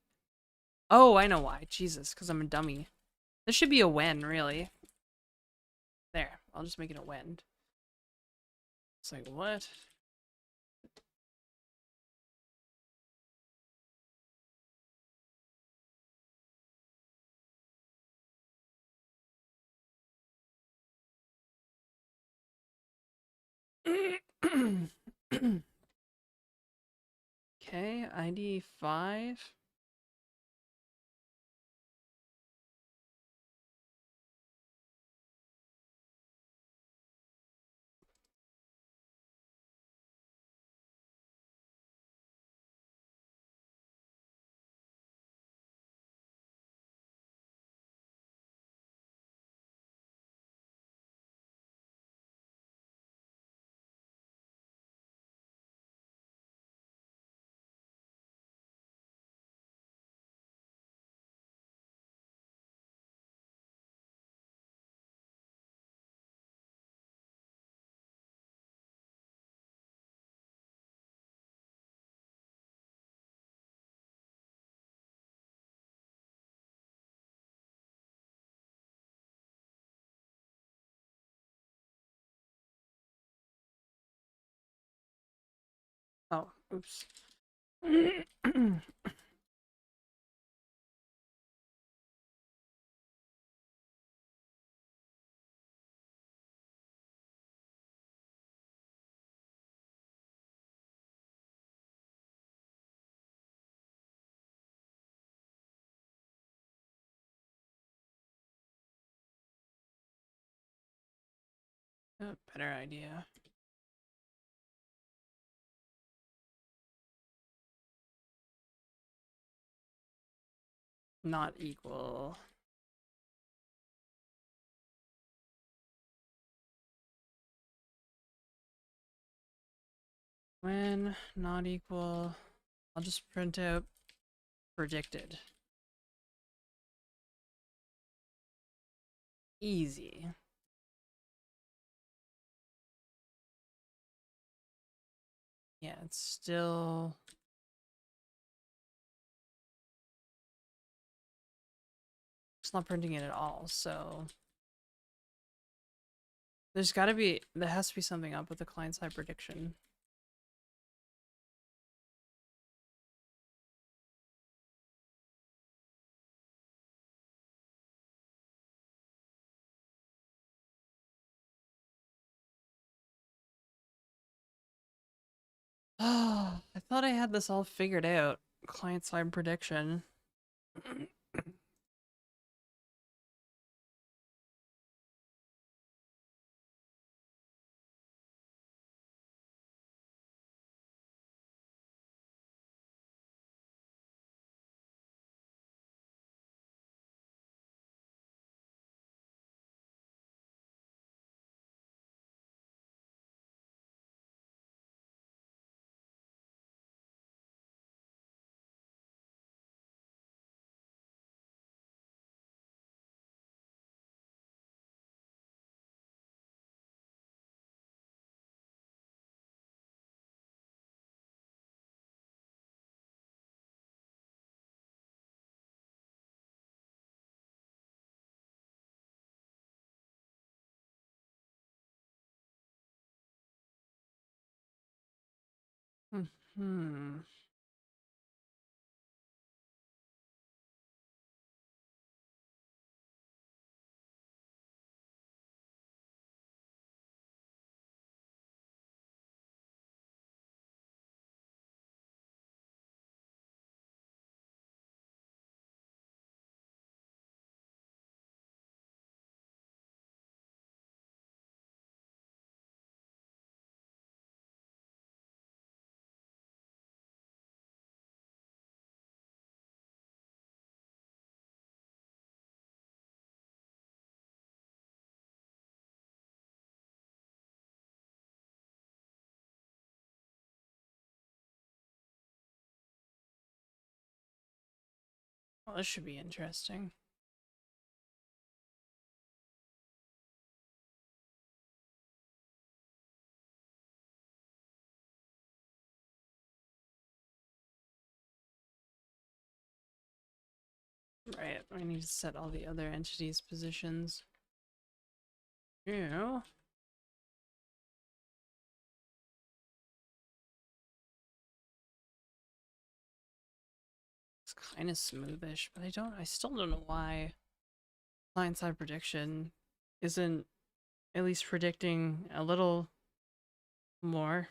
Oh, I know why. Jesus, because I'm a dummy. This should be a when, really. There, I'll just make it a when. It's like, what? Okay, ID 5. Oh, oops. A better idea. Not equal. When not equal, I'll just print out predicted. Easy. Yeah, it's still... It's not printing it at all, so... There's gotta be... There has to be something up with the client-side prediction. Oh, I thought I had this all figured out. Client-side prediction. Hmm. Oh, this should be interesting. Right, I need to set all the other entities' positions. Yeah. It's kind of smoothish, but I still don't know why client-side prediction isn't at least predicting a little more.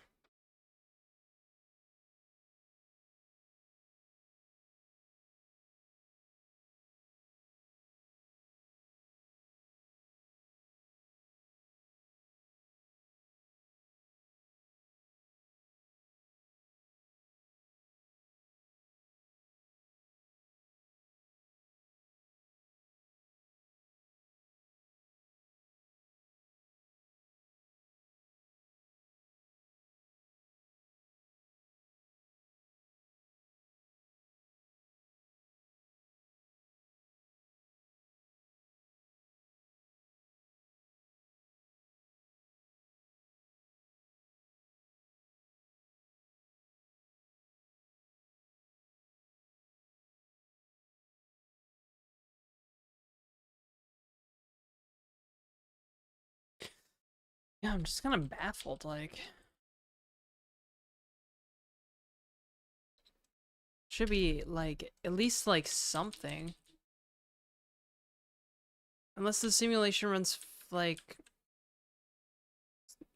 Yeah, I'm just kind of baffled, like... Should be, like, at least, like, something. Unless the simulation runs, like,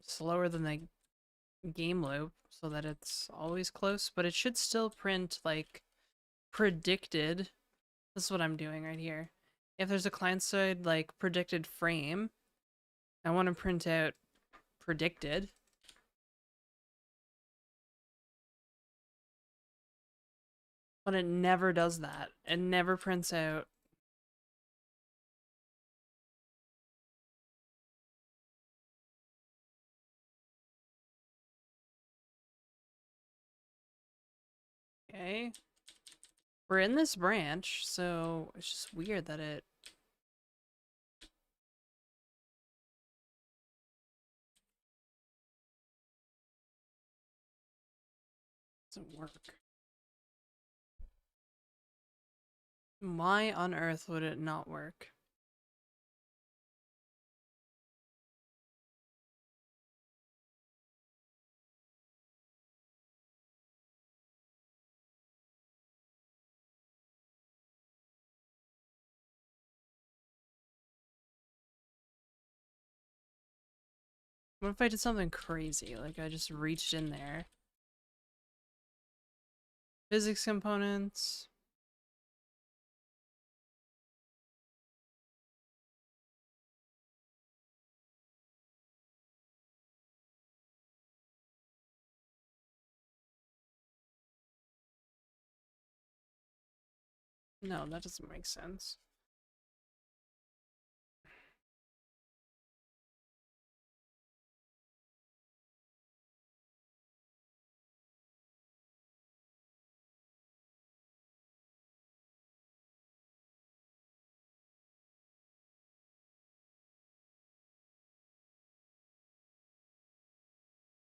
slower than the game loop, so that it's always close, but it should still print, like, predicted. This is what I'm doing right here. If there's a client-side, like, predicted frame, I want to print out predicted. But it never does that. It never prints out. Okay. We're in this branch, so it's just weird that it... doesn't work. Why on earth would it not work? What if I did something crazy? Like I just reached in there. Physics components. No, that doesn't make sense.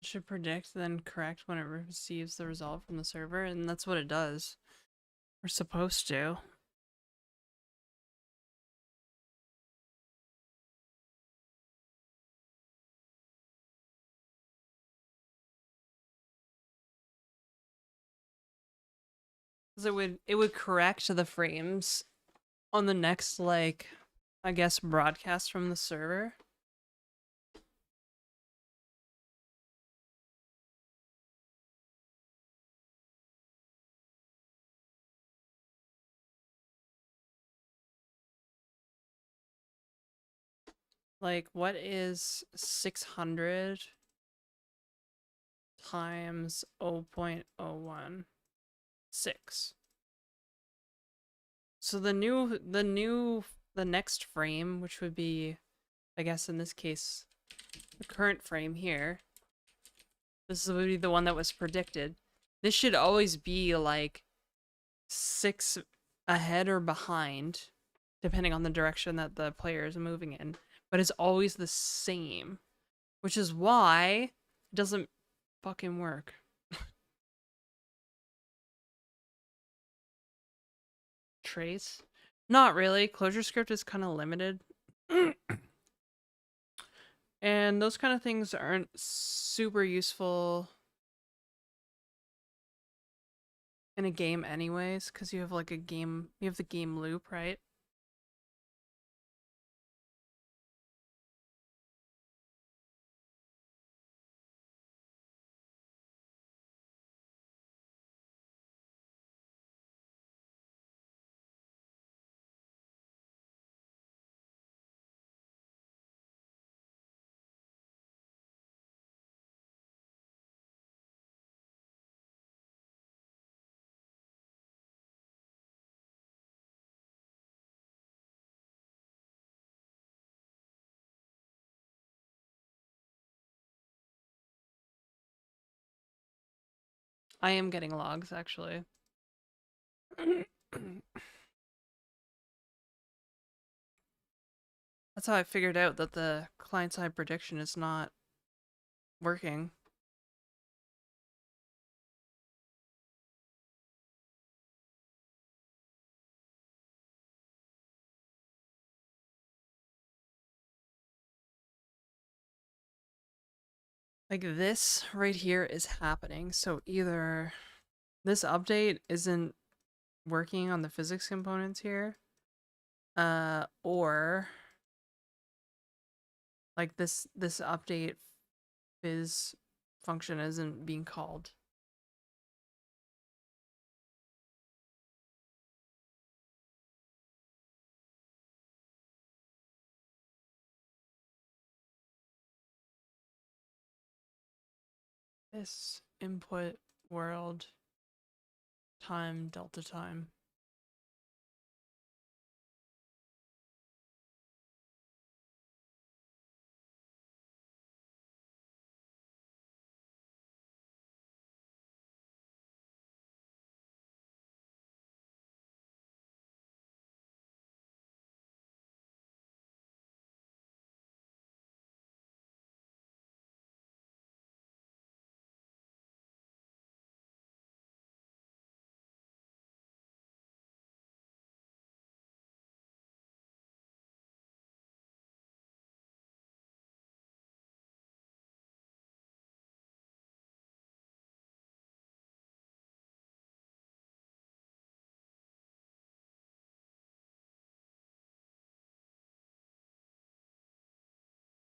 It should predict, then correct when it receives the result from the server, and that's what it does. We're supposed to. Because it would correct the frames on the next, like, I guess, broadcast from the server. Like, what is 600 times 0.016? So the next frame, which would be, I guess in this case, the current frame here, this would be the one that was predicted. This should always be like 6 ahead or behind, depending on the direction that the player is moving in, but it's always the same, which is why it doesn't fucking work. Trace? Not really. ClojureScript is kind of limited. And those kind of things aren't super useful in a game anyways, because you have like a game, you have the game loop, right? I am getting logs actually. That's how I figured out that the client-side prediction is not working. Like this right here is happening, so either this update isn't working on the physics components here, or like this update phys function isn't being called. This input world time delta time.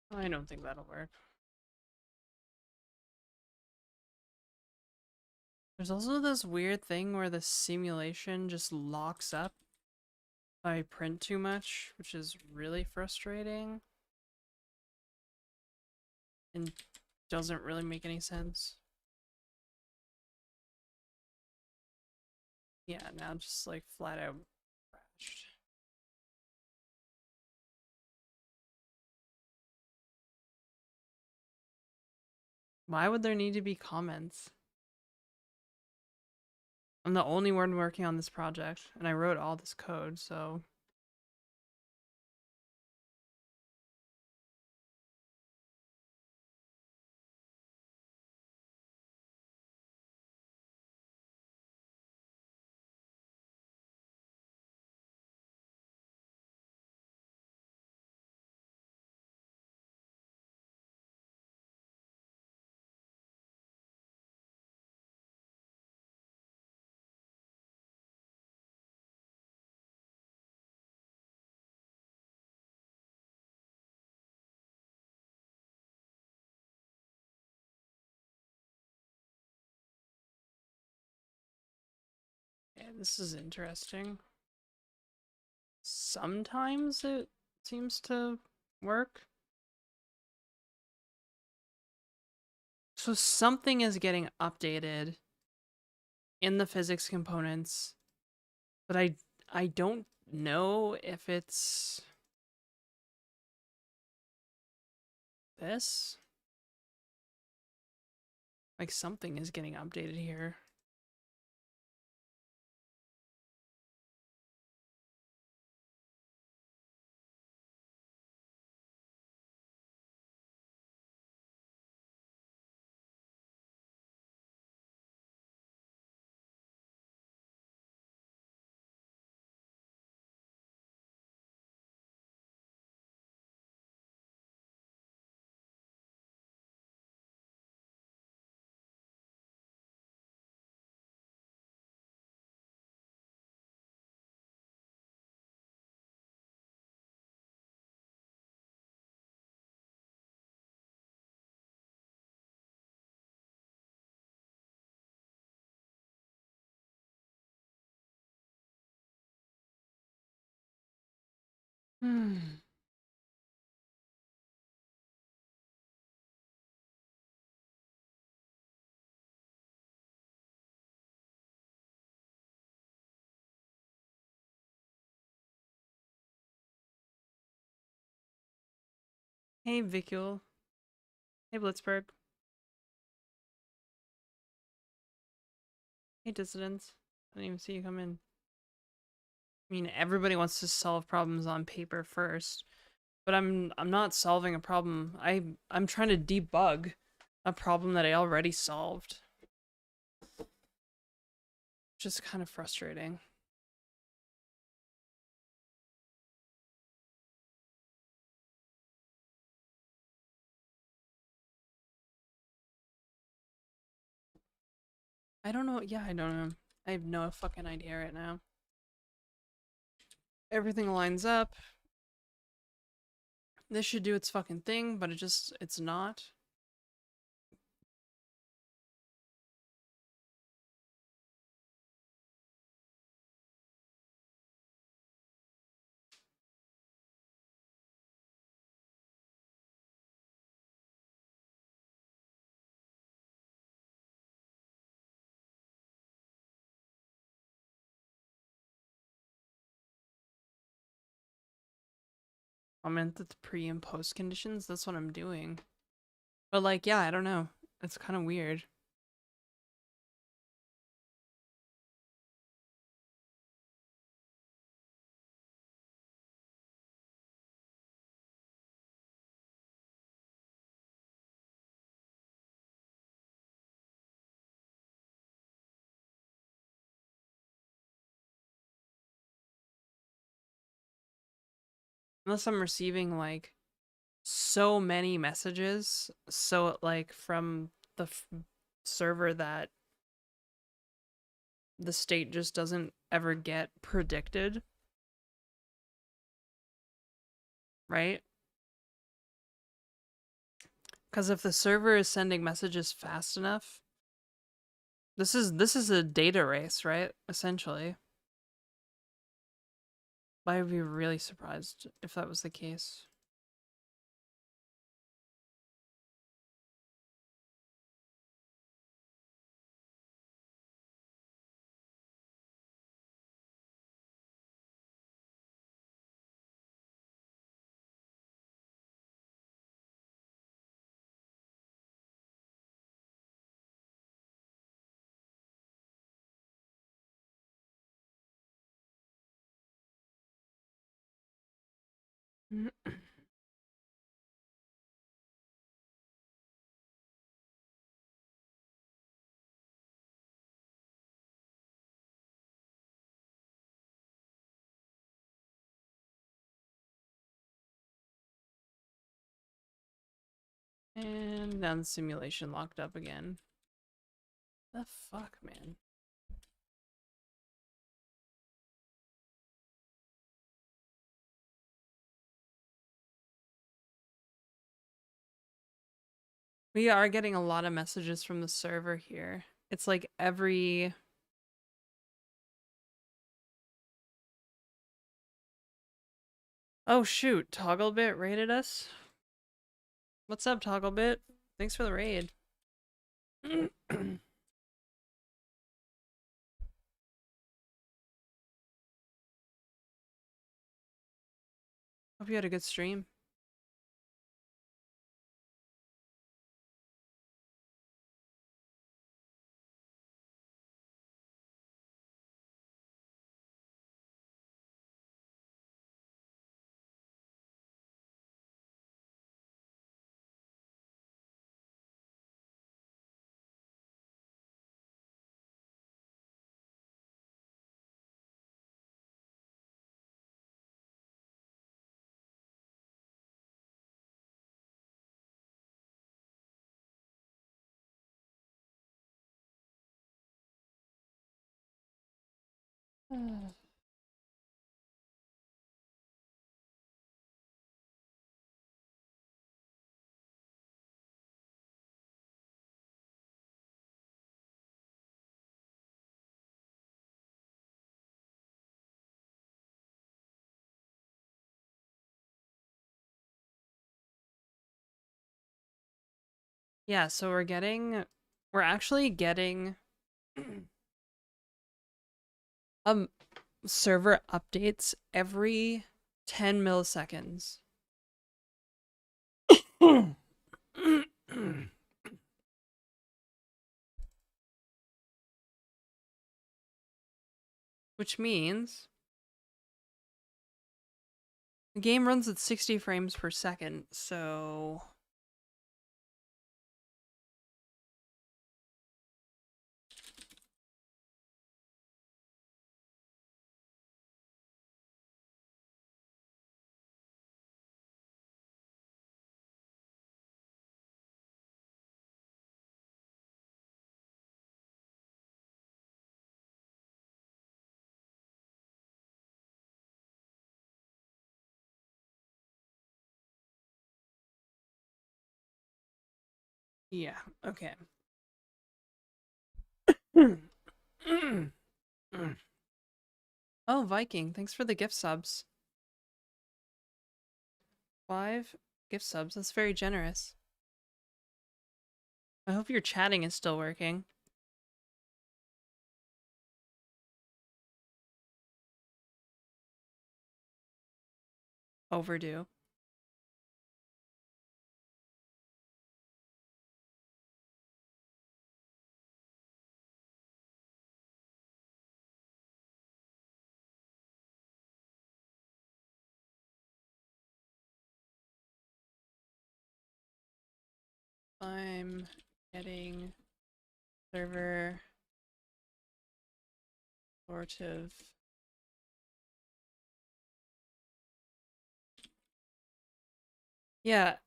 I don't think that'll work. There's also this weird thing where the simulation just locks up if I print too much, which is really frustrating and doesn't really make any sense. Yeah, now just like flat out crashed. Why would there need to be comments? I'm the only one working on this project, and I wrote all this code, so... Yeah, this is interesting. Sometimes it seems to work. So something is getting updated in the physics components, but I don't know if it's this. Like something is getting updated here. Hmm. Hey, Vicul. Hey, Blitzberg. Hey, Dissidents. I didn't even see you come in. I mean, everybody wants to solve problems on paper first, but I'm not solving a problem. I'm trying to debug a problem that I already solved. Which is kind of frustrating. I don't know. Yeah, I don't know. I have no fucking idea right now. Everything lines up. This should do its fucking thing, but it's not. I meant that the pre and post conditions, that's what I'm doing. But like, yeah, I don't know. It's kind of weird. Unless I'm receiving like so many messages, so like from the server that the state just doesn't ever get predicted, right? Because if the server is sending messages fast enough, this is a data race, right? Essentially. I would be really surprised if that was the case. And now the simulation locked up again. The fuck, man? We are getting a lot of messages from the server here. It's like every... Oh shoot, Togglebit raided us? What's up, Togglebit? Thanks for the raid. Hope you had a good stream. Yeah, so we're actually getting um server updates every 10 milliseconds. Which means the game runs at 60 frames per second, so yeah, okay. Oh, Viking, thanks for the gift subs. 5 gift subs, that's very generous. I hope your chatting is still working. Overdue. I'm getting server sort of. Yeah.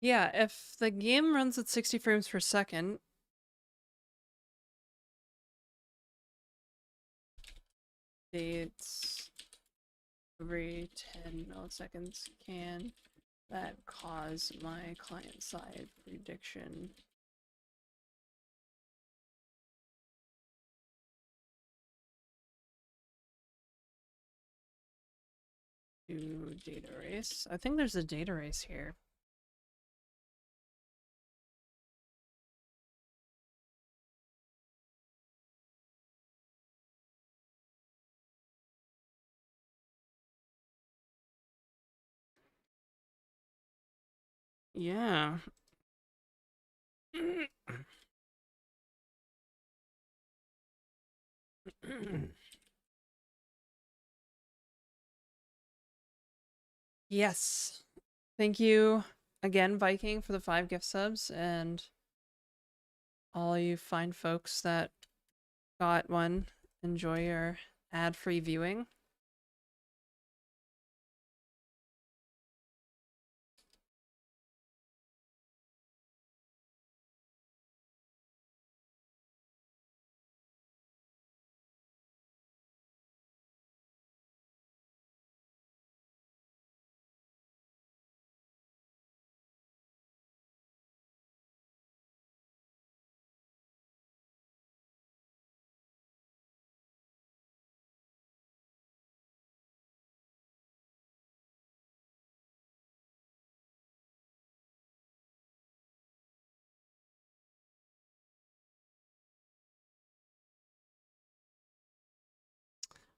Yeah, if the game runs at 60 frames per second, it's every 10 milliseconds, can that cause my client side prediction to data erase? I think there's a data erase here. Yeah. Yes. Thank you again, Viking, for the 5 gift subs, and all you fine folks that got one, enjoy your ad-free viewing.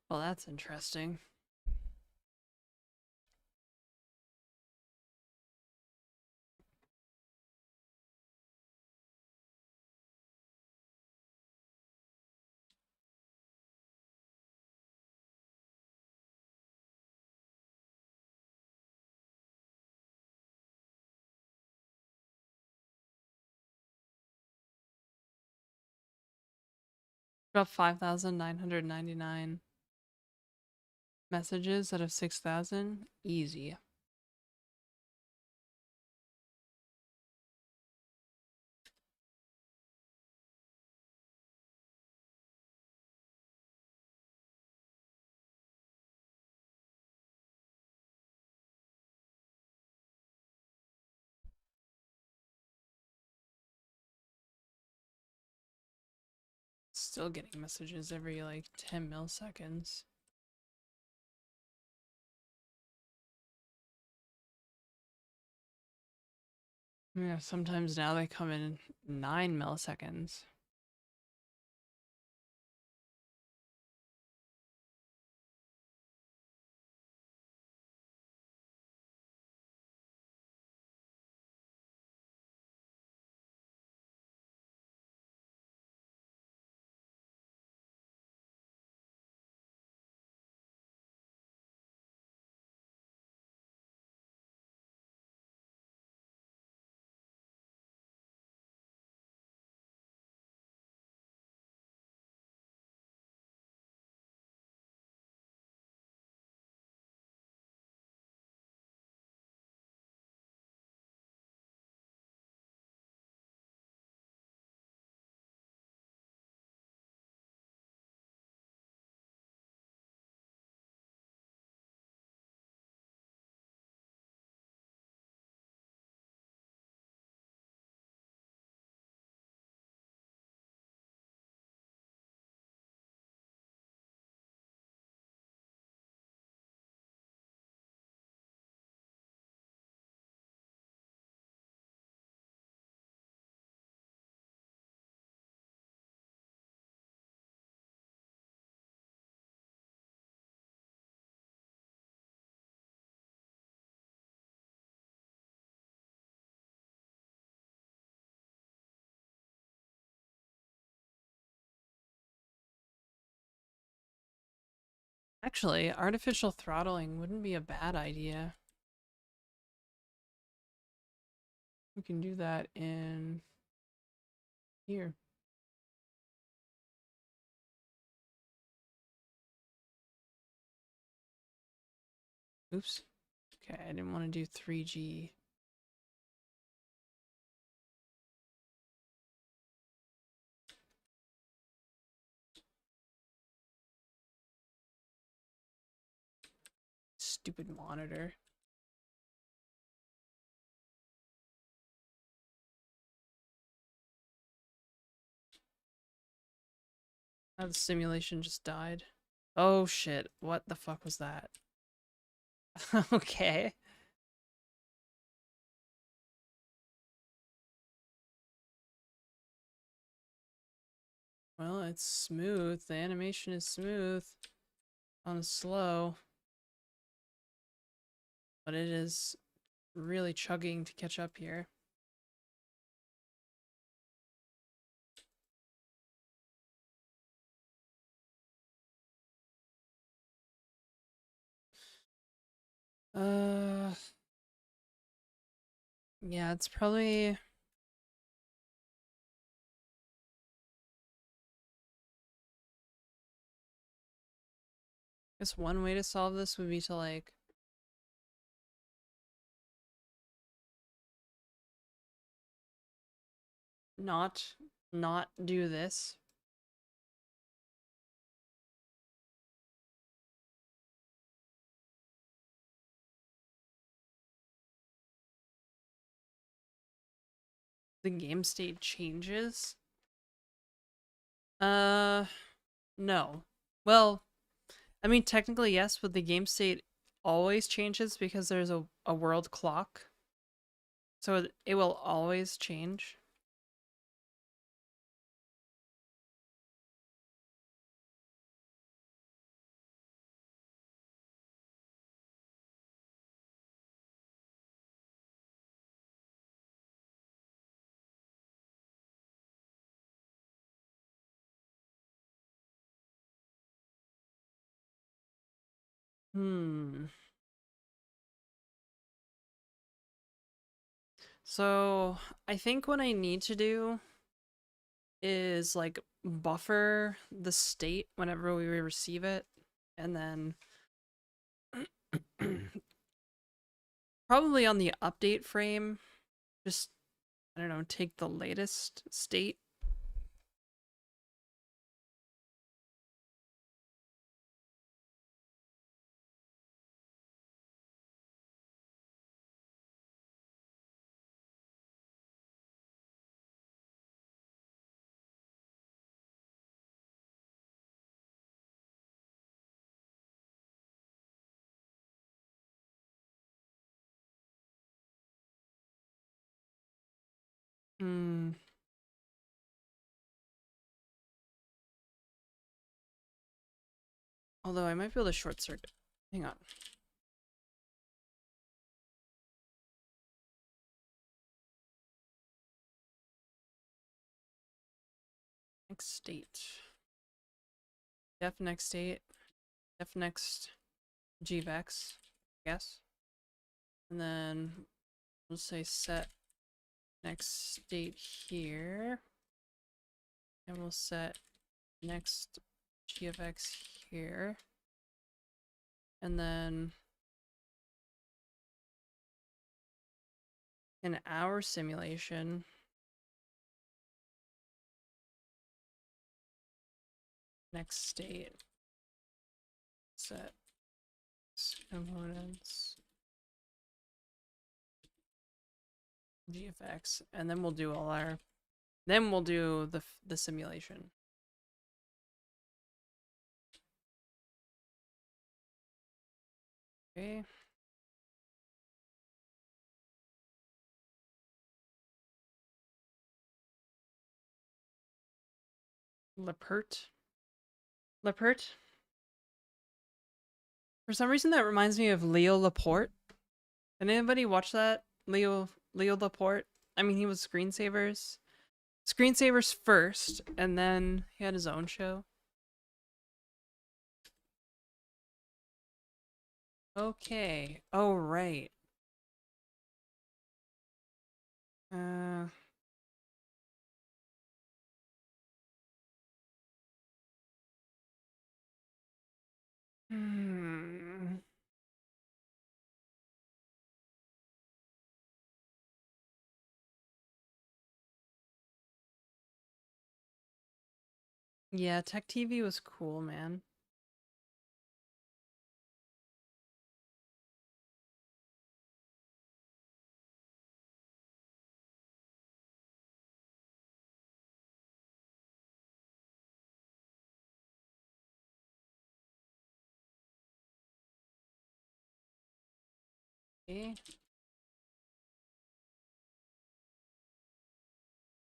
Well, that's interesting. About 5,999 messages out of 6,000. Easy. Still getting messages every like 10 milliseconds. Yeah, sometimes now they come in 9 milliseconds. Actually, artificial throttling wouldn't be a bad idea. We can do that in here. Oops. Okay, I didn't want to do 3G. Stupid monitor. Oh, the simulation just died. Oh shit, what the fuck was that? Okay. Well, it's smooth. The animation is smooth on slow, but it is really chugging to catch up here. Uh, yeah, it's probably... I guess one way to solve this would be to like not do this. The game state changes. No. Well, I mean technically yes, but the game state always changes because there's a world clock. So it will always change. Hmm. So I think what I need to do is like buffer the state whenever we receive it, and then probably on the update frame, just I don't know, take the latest state. Hmm. Although I might be able to short circuit. Hang on. Next state. Def next state. Def next gvex, I guess. And then we'll say set next state here. And we'll set next gfx here. And then in our simulation, next state, set components gfx, and then we'll do all our, then we'll do the simulation. Okay. Lepert. Lepert. For some reason that reminds me of Leo Laporte. Did anybody watch that? Leo Laporte? I mean, he was Screensavers. Screensavers first, and then he had his own show. Okay. Oh, right. Uh... Hmm. Yeah, Tech TV was cool, man. Okay.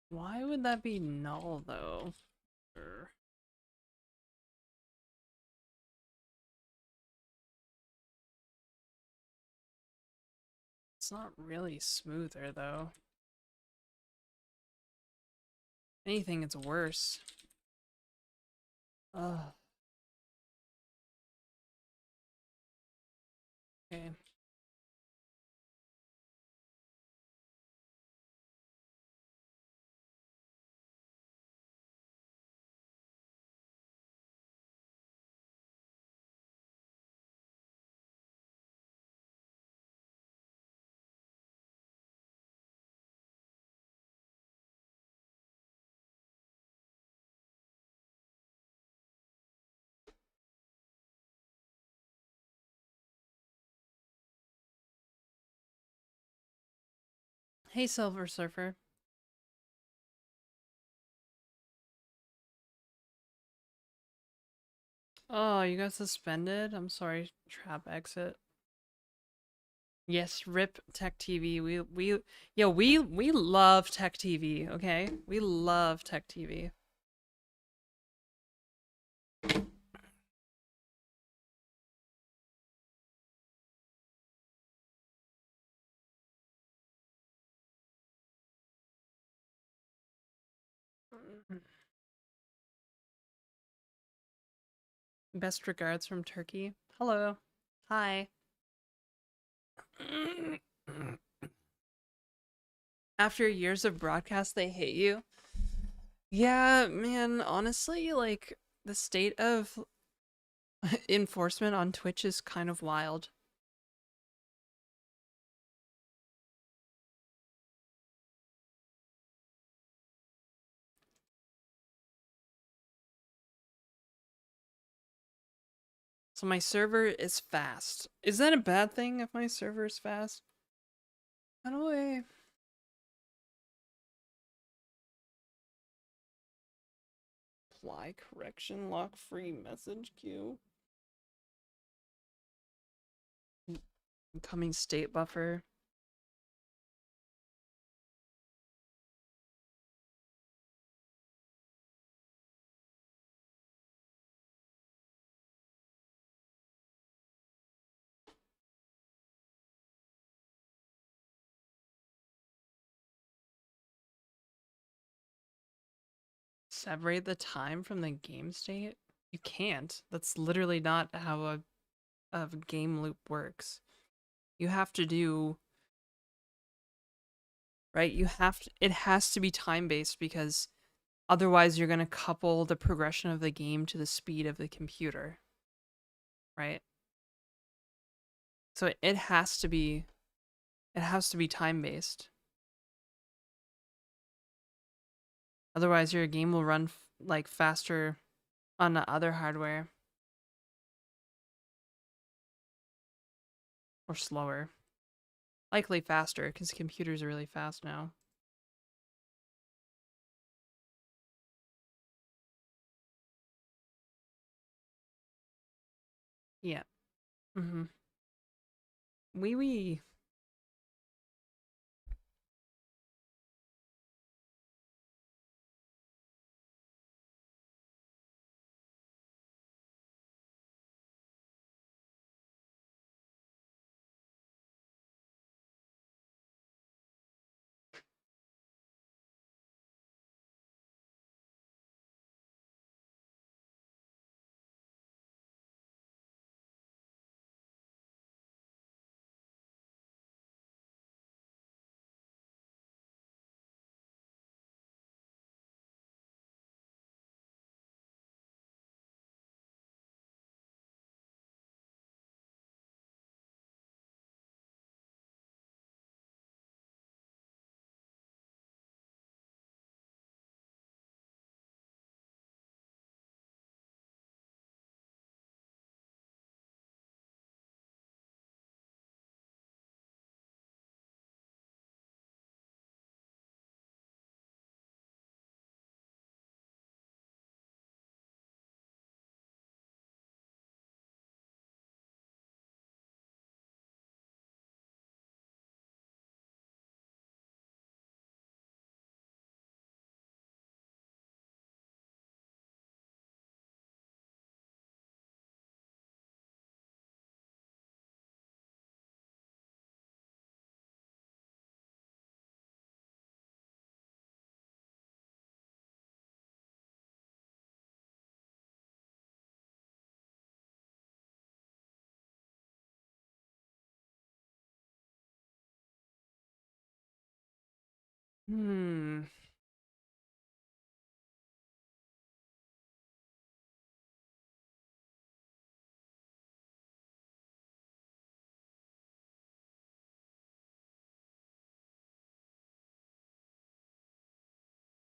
Why would that be null, though? It's not really smoother, though. Anything, it's worse. Ugh. Okay. Hey, Silver Surfer. Oh, you got suspended? I'm sorry, trap exit. Yes, rip Tech TV. We love Tech TV, okay? We love Tech TV. Best regards from Turkey. Hello. Hi. After years of broadcast, they hate you. Yeah, man, honestly, like, the state of enforcement on Twitch is kind of wild. So my server is fast. Is that a bad thing if my server is fast? How do I... Apply correction lock free message queue? Incoming state buffer. Separate the time from the game state? You can't. That's literally not how a game loop works. You have to do, right? It has to be time based because otherwise you're going to couple the progression of the game to the speed of the computer, right? So it has to be time based. Otherwise your game will run like faster on the other hardware or slower. Likely faster because computers are really fast now. Yeah. Mm-hmm. Wee wee. Hmm.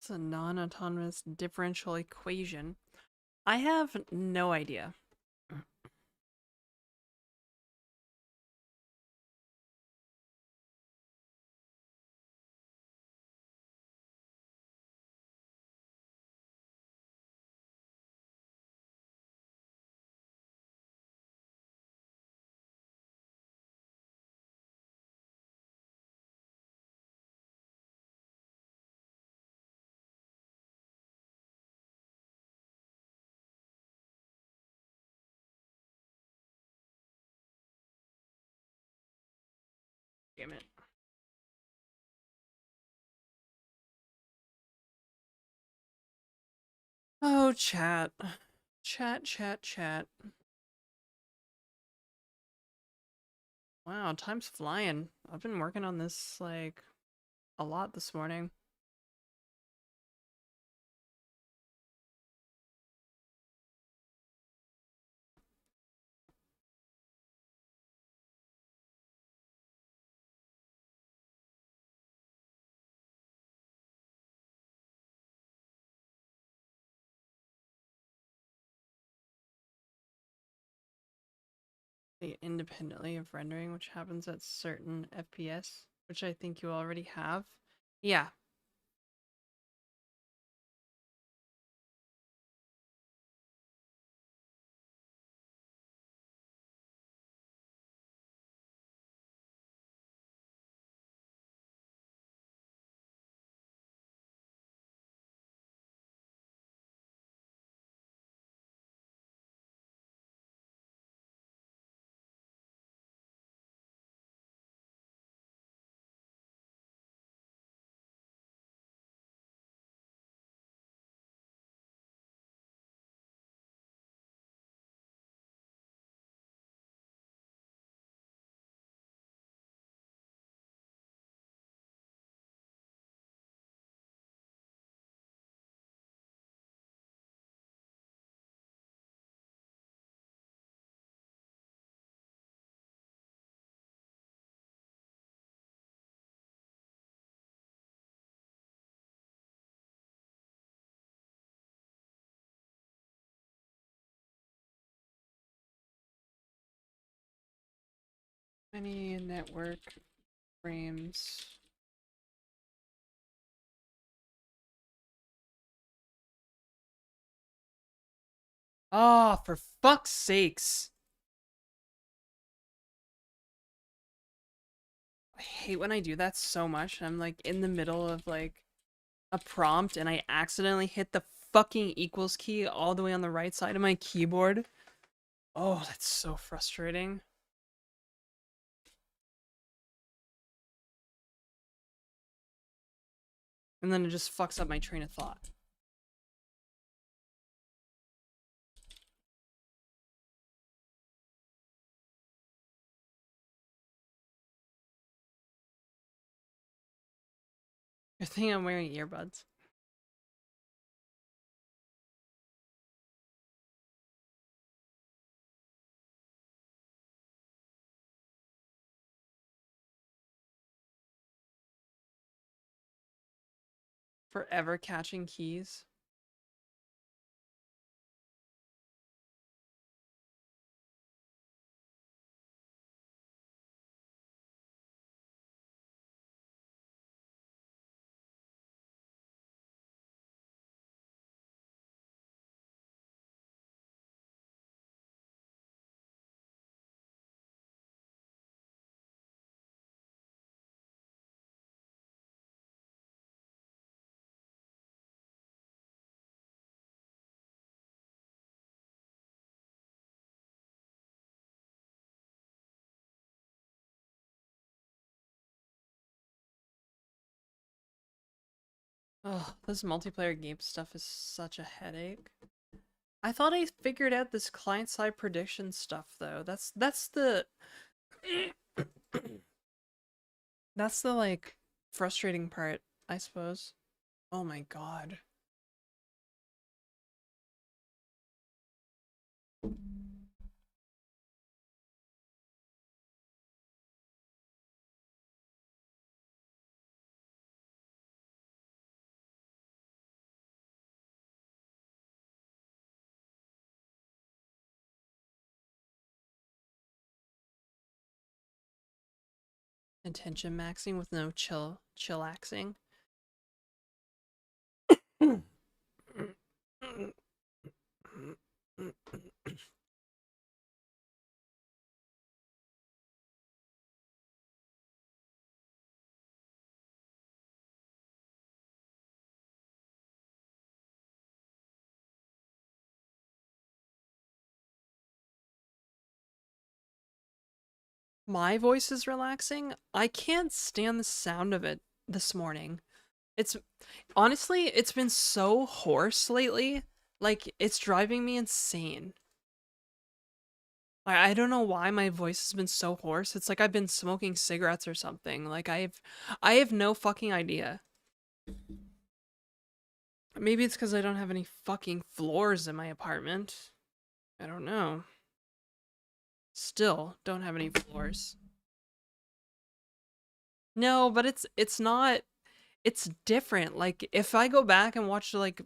It's a non-autonomous differential equation. I have no idea. Damn it. Oh, chat. Chat, chat, chat. Wow, time's flying. I've been working on this, like, a lot this morning. Independently of rendering, which happens at certain FPS, which I think you already have. Yeah. Any network frames. Oh, for fuck's sakes. I hate when I do that so much. I'm like in the middle of like a prompt and I accidentally hit the fucking equals key all the way on the right side of my keyboard. Oh, that's so frustrating. And then it just fucks up my train of thought. Good thing I'm wearing earbuds. Forever catching keys. Oh, this multiplayer game stuff is such a headache. I thought I figured out this client-side prediction stuff though. That's the that's the like frustrating part, I suppose. Oh my god. Intention maxing with no chillaxing. My voice is relaxing. I can't stand the sound of it this morning. It's honestly, it's been so hoarse lately. Like, it's driving me insane. I don't know why my voice has been so hoarse. It's like I've been smoking cigarettes or something. Like I have no fucking idea. Maybe it's because I don't have any fucking floors in my apartment. I don't know. Still don't have any floors. No, but it's not, it's different. Like if I go back and watch like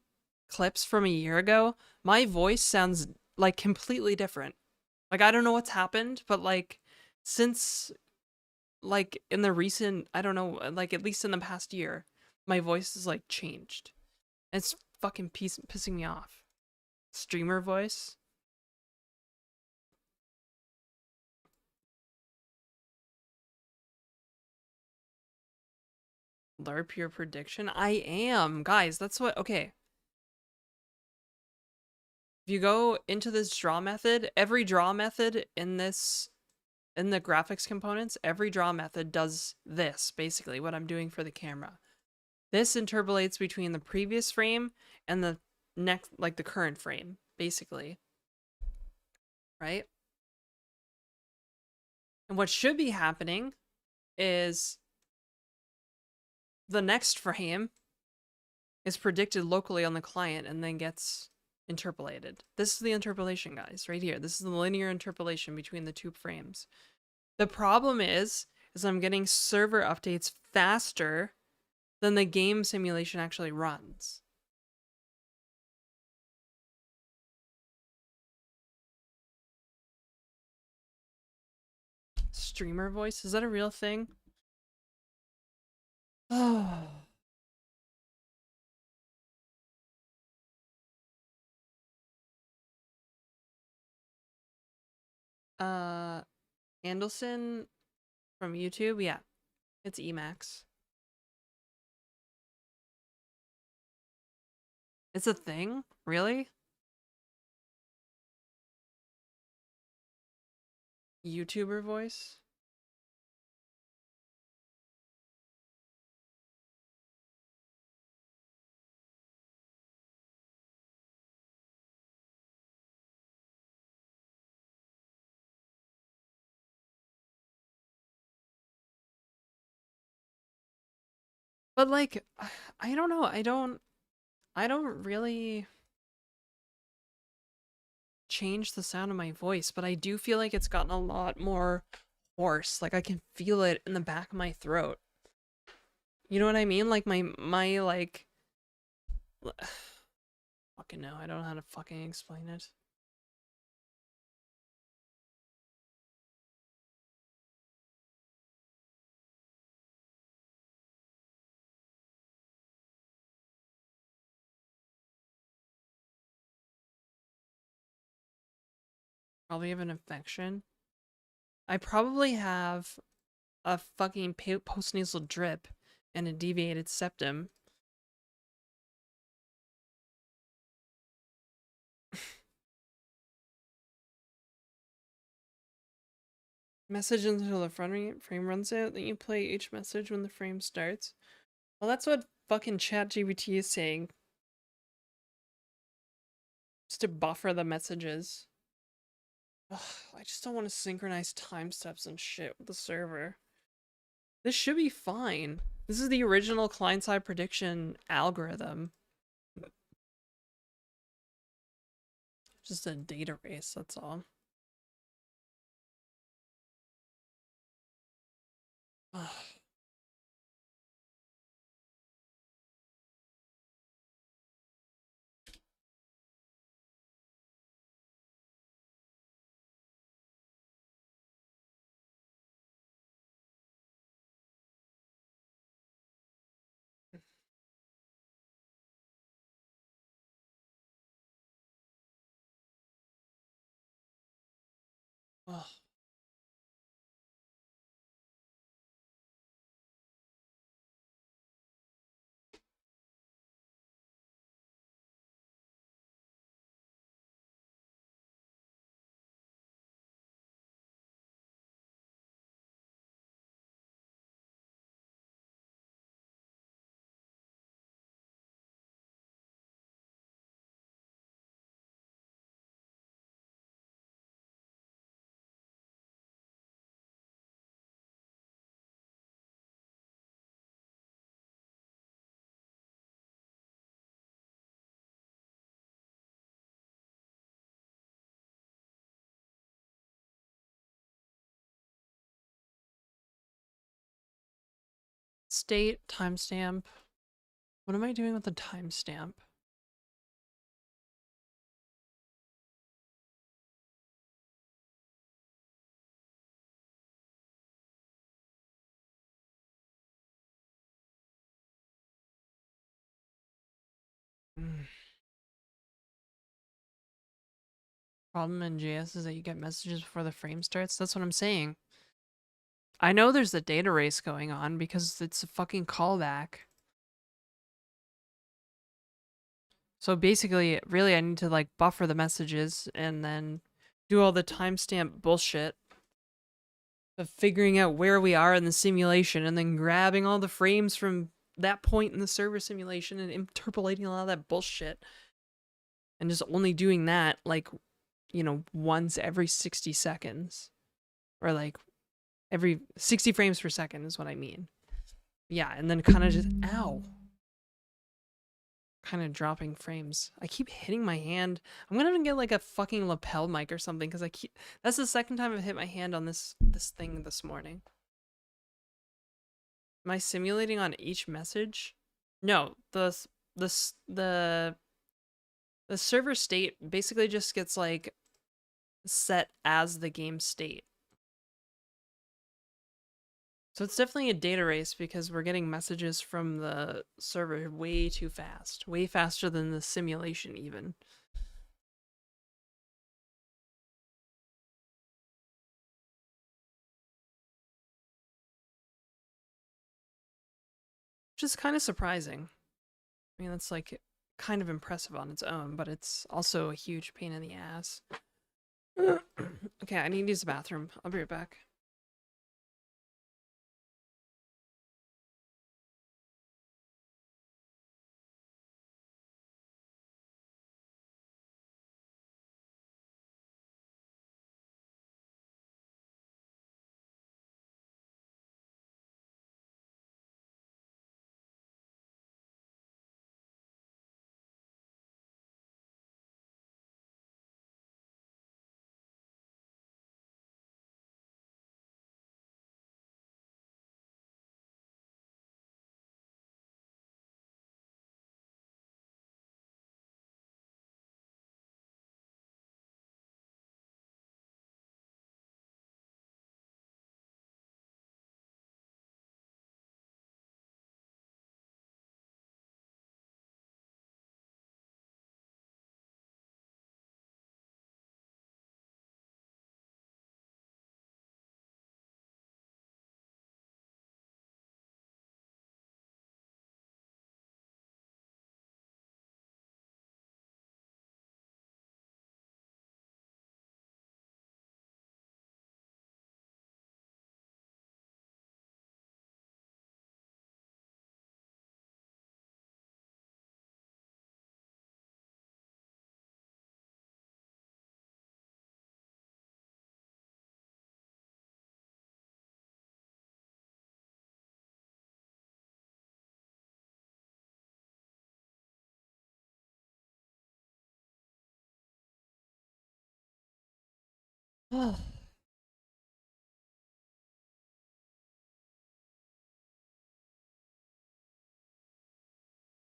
clips from a year ago, my voice sounds like completely different. Like I don't know what's happened, but like since like in the recent, I don't know, like at least in the past year, my voice is like changed. It's fucking pissing me off. Streamer voice. LARP your prediction. I am. Guys, that's what, okay. If you go into this draw method, every draw method in this, in the graphics components, every draw method does this, basically, what I'm doing for the camera. This interpolates between the previous frame and the next, like the current frame, basically. Right? And what should be happening is the next frame is predicted locally on the client and then gets interpolated. This is the interpolation, guys, right here. This is the linear interpolation between the two frames. The problem is I'm getting server updates faster than the game simulation actually runs. streamer voice? Is that a real thing? Oh. Andelson from YouTube? Yeah. It's Emacs. It's a thing? Really? YouTuber voice? But like, I don't know. I don't really change the sound of my voice, but I do feel like it's gotten a lot more hoarse. Like I can feel it in the back of my throat. You know what I mean? Like my like fucking no, I don't know how to fucking explain it. Probably have an infection. I probably have a fucking postnasal drip and a deviated septum. Message until the frame runs out, then you play each message when the frame starts. Well, that's what fucking ChatGPT is saying. Just to buffer the messages. Ugh, I just don't want to synchronize time steps and shit with the server. This should be fine. This is the original client-side prediction algorithm. Just a data race, that's all. Ugh. Ugh. State timestamp. What am I doing with the timestamp? Problem in JS is that you get messages before the frame starts. That's what I'm saying. I know there's a data race going on because it's a fucking callback. So basically, really, I need to like buffer the messages and then do all the timestamp bullshit of figuring out where we are in the simulation and then grabbing all the frames from that point in the server simulation and interpolating all that bullshit and just only doing that like, you know, once every 60 seconds or like every 60 frames per second is what I mean. Yeah, and then kind of just, ow. Kind of dropping frames. I keep hitting my hand. I'm gonna get like a fucking lapel mic or something because that's the second time I've hit my hand on this thing this morning. Am I simulating on each message? No, the server state basically just gets like set as the game state. So it's definitely a data race because we're getting messages from the server way too fast. Way faster than the simulation even. Which is kind of surprising. I mean, that's like kind of impressive on its own, but it's also a huge pain in the ass. Okay, I need to use the bathroom. I'll be right back.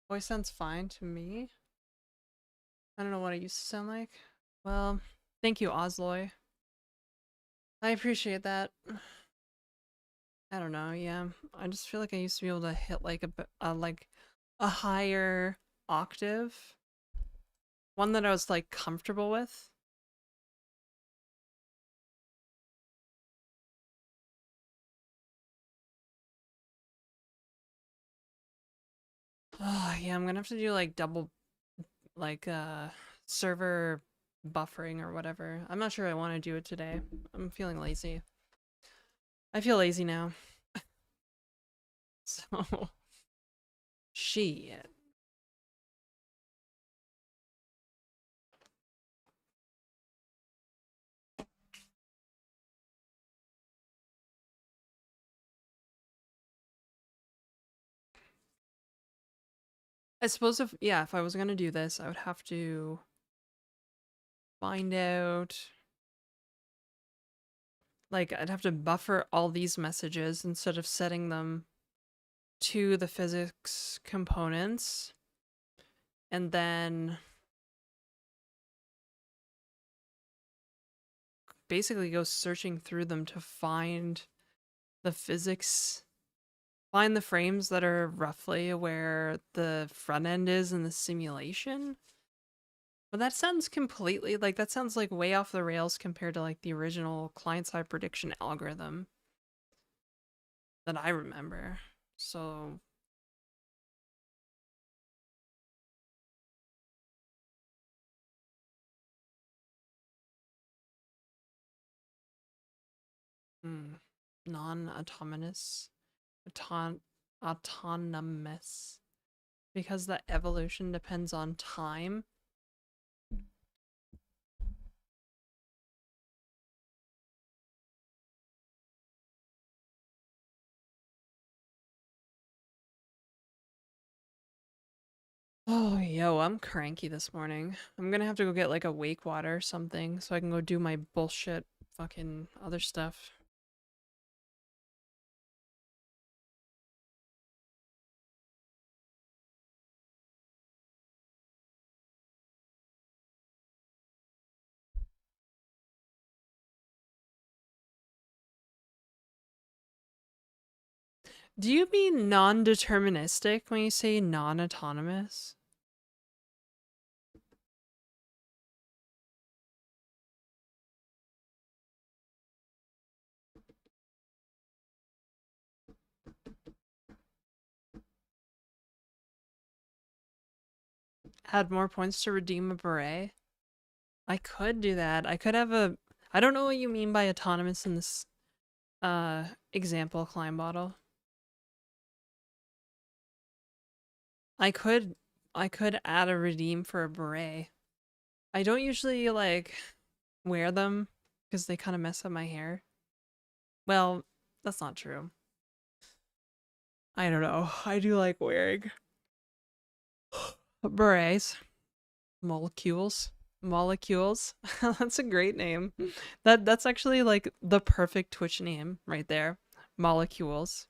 Voice sounds fine to me. I don't know what it used to sound like. Well, thank you, Osloy. I appreciate that. I don't know, yeah. I just feel like I used to be able to hit like a higher octave. One that I was like comfortable with. Oh, yeah, I'm gonna have to do like double like server buffering or whatever. I'm not sure I want to do it today. I'm feeling lazy. I feel lazy now. So shit. I suppose if I was gonna do this, I would have to find out like I'd have to buffer all these messages instead of setting them to the physics components and then basically go searching through them to find the physics, find the frames that are roughly where the front end is in the simulation. But that sounds completely like that sounds like way off the rails compared to like the original client side prediction algorithm that I remember. So hmm, non-autonomous, autonomous, because the evolution depends on time. Oh, yo, I'm cranky this morning. I'm gonna have to go get like a wake water or something so I can go do my bullshit fucking other stuff. Do you mean non-deterministic when you say non-autonomous? Add more points to redeem a beret? I could do that. I could have a... I don't know what you mean by autonomous in this example climb bottle. I could add a redeem for a beret. I don't usually like wear them because they kind of mess up my hair. Well, that's not true. I don't know. I do like wearing berets. Molecules. Molecules. That's a great name. That's actually like the perfect Twitch name right there. Molecules.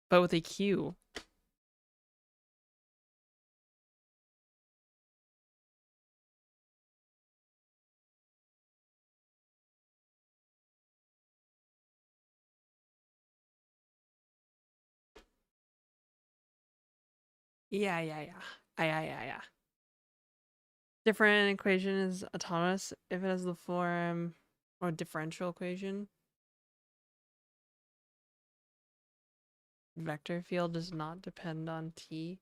But with a Q. Yeah. Yeah. Different equation is autonomous if it has the form or differential equation. Vector field does not depend on t.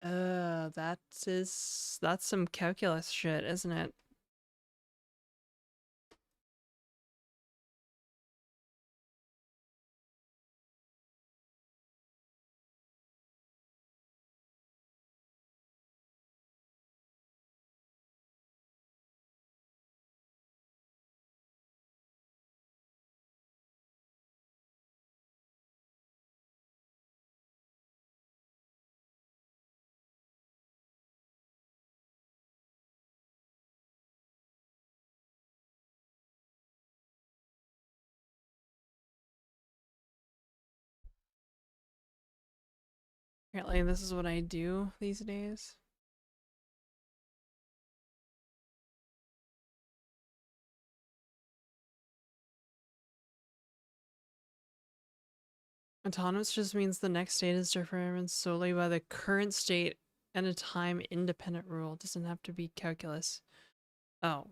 That's some calculus shit, isn't it? Apparently this is what I do these days. Autonomous just means the next state is determined solely by the current state and a time independent rule. It doesn't have to be calculus. Oh.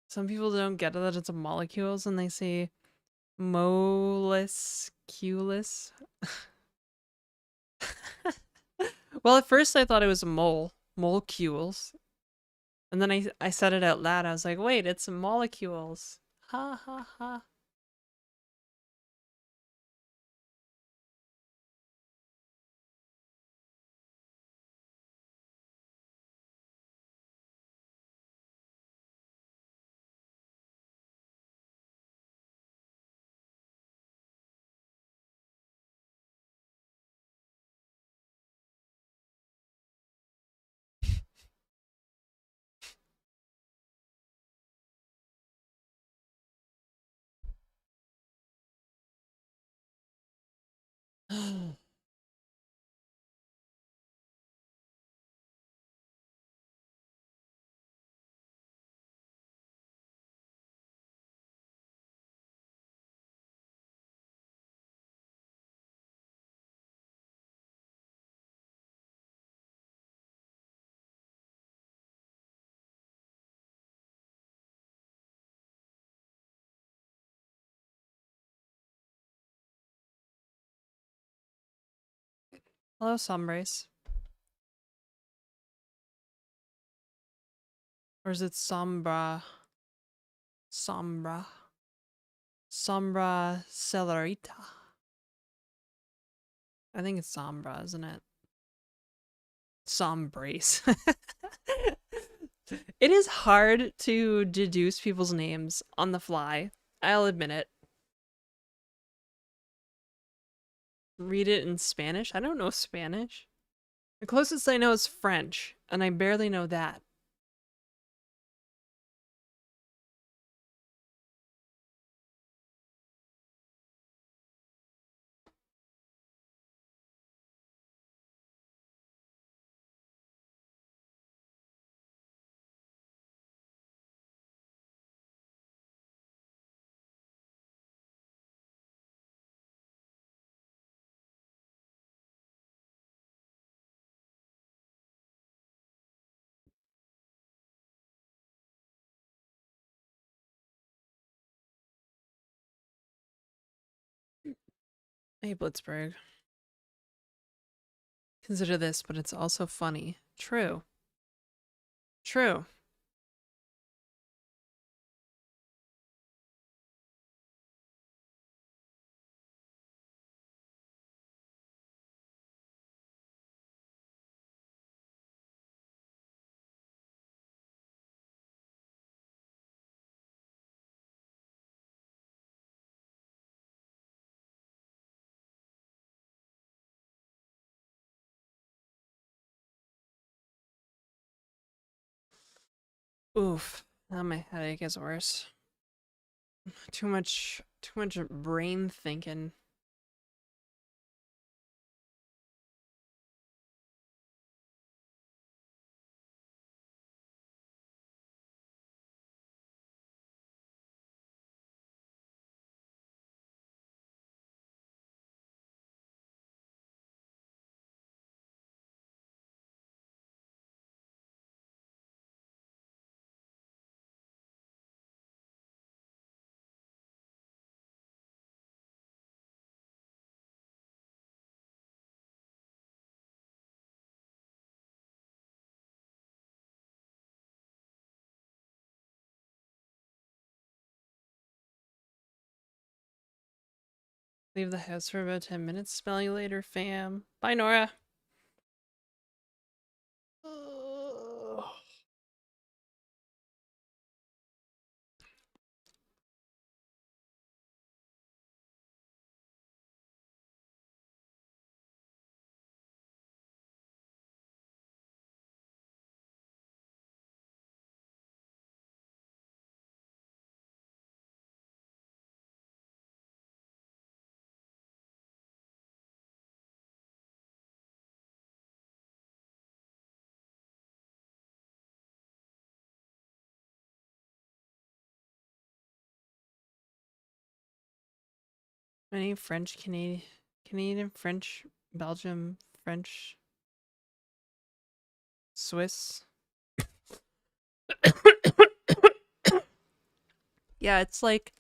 Some people don't get that it's a molecules and they say moleculus. Well, at first I thought it was a molecules. And then I said it out loud. I was like, wait, it's molecules. Ha ha ha. Hello, Sombrace. Or is it Sombra? Sombra. Sombra Celerita. I think it's Sombra, isn't it? Sombrace. It is hard to deduce people's names on the fly. I'll admit it. Read it in Spanish? I don't know Spanish. The closest I know is French, and I barely know that. Hey, Blitzberg. Consider this, but it's also funny. True. True. Oof. Now my headache is worse. Too much brain thinking. Leave the house for about 10 minutes. Smell you later, fam. Bye, Nora. Ugh. Any French, Canadian, French, Belgium, French, Swiss. Yeah, it's like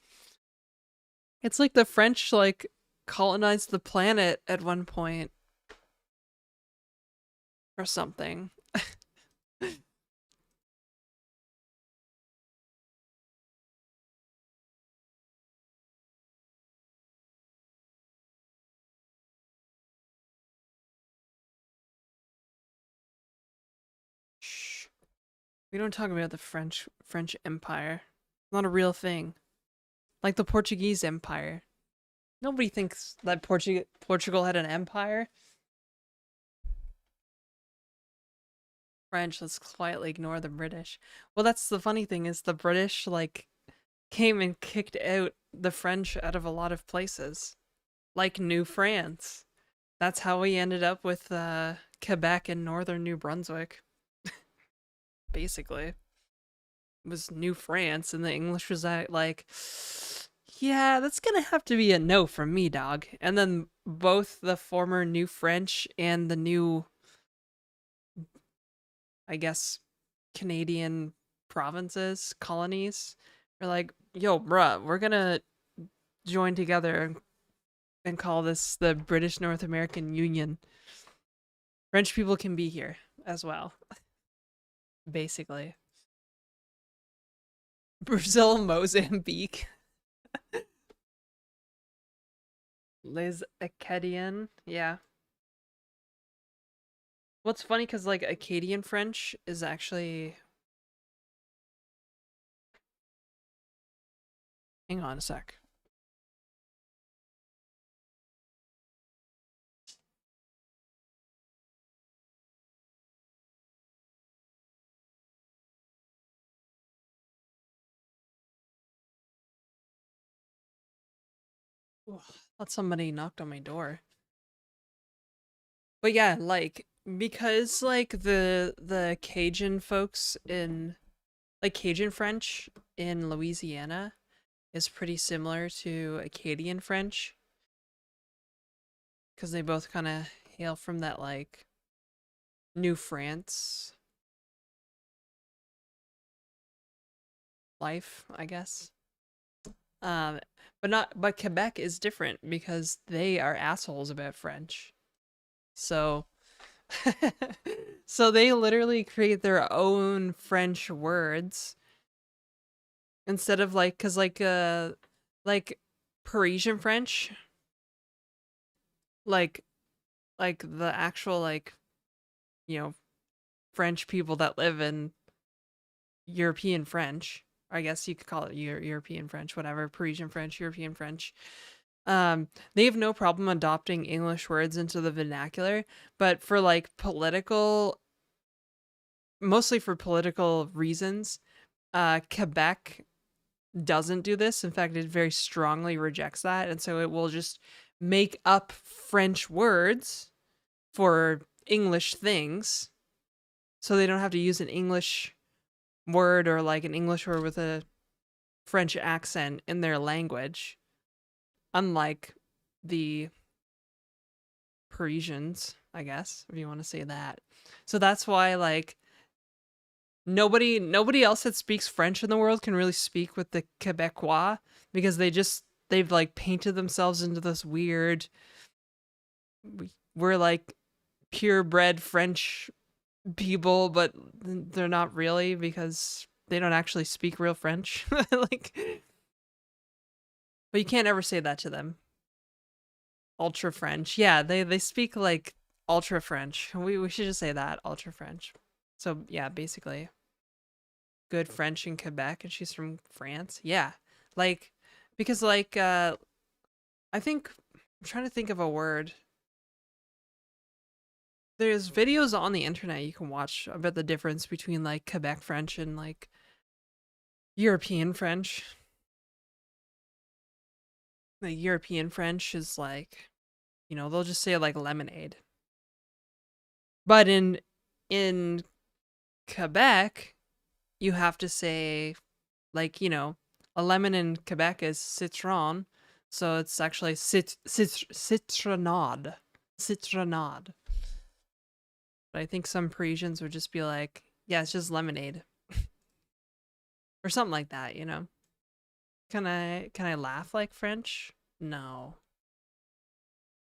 the French like colonized the planet at one point or something. Shh. We don't talk about the French Empire. Not a real thing. Like the Portuguese Empire. Nobody thinks that Portugal had an empire. French, let's quietly ignore the British. Well, that's the funny thing is the British like came and kicked out the French out of a lot of places. Like New France. That's how we ended up with Quebec and northern New Brunswick, basically. It was New France, and the English was like, yeah, that's gonna have to be a no from me, dog. And then both the former New French and the new, I guess, Canadian provinces, colonies, are like, yo, bruh, we're gonna join together and call this the British North American Union. French people can be here as well, basically. Brazil, Mozambique, Les Acadian. Yeah. What's funny because like Acadian French is actually. Hang on a sec. Ugh, thought somebody knocked on my door. But yeah, like because like the Cajun folks in like Cajun French in Louisiana is pretty similar to Acadian French because they both kind of hail from that like New France life, I guess. Um, but Quebec is different because they are assholes about French. So so they literally create their own French words instead of like cuz like Parisian French, like the actual like, you know, French people that live in European French. I guess you could call it European French, whatever, Parisian French, European French. They have no problem adopting English words into the vernacular, but for like political, mostly for political reasons, Quebec doesn't do this. In fact, it very strongly rejects that, and so it will just make up French words for English things, so they don't have to use an English word or like an English word with a French accent in their language, unlike the Parisians, I guess, if you want to say that. So that's why like nobody else that speaks French in the world can really speak with the Quebecois because they've like painted themselves into this weird, we're like purebred French people, but they're not really because they don't actually speak real French. Like, but you can't ever say that to them. Ultra French. Yeah, they speak like ultra French. We should just say that, ultra French. So yeah, basically good French in Quebec and she's from France. Yeah. Like because like I think I'm trying to think of a word. There's videos on the internet you can watch about the difference between like Quebec French and like European French. The European French is like, you know, they'll just say like lemonade. But in Quebec, you have to say like, you know, a lemon in Quebec is citron, so it's actually citronade. Citronade. But I think some Parisians would just be like, yeah, it's just lemonade or something like that, you know. Can I laugh like French? No.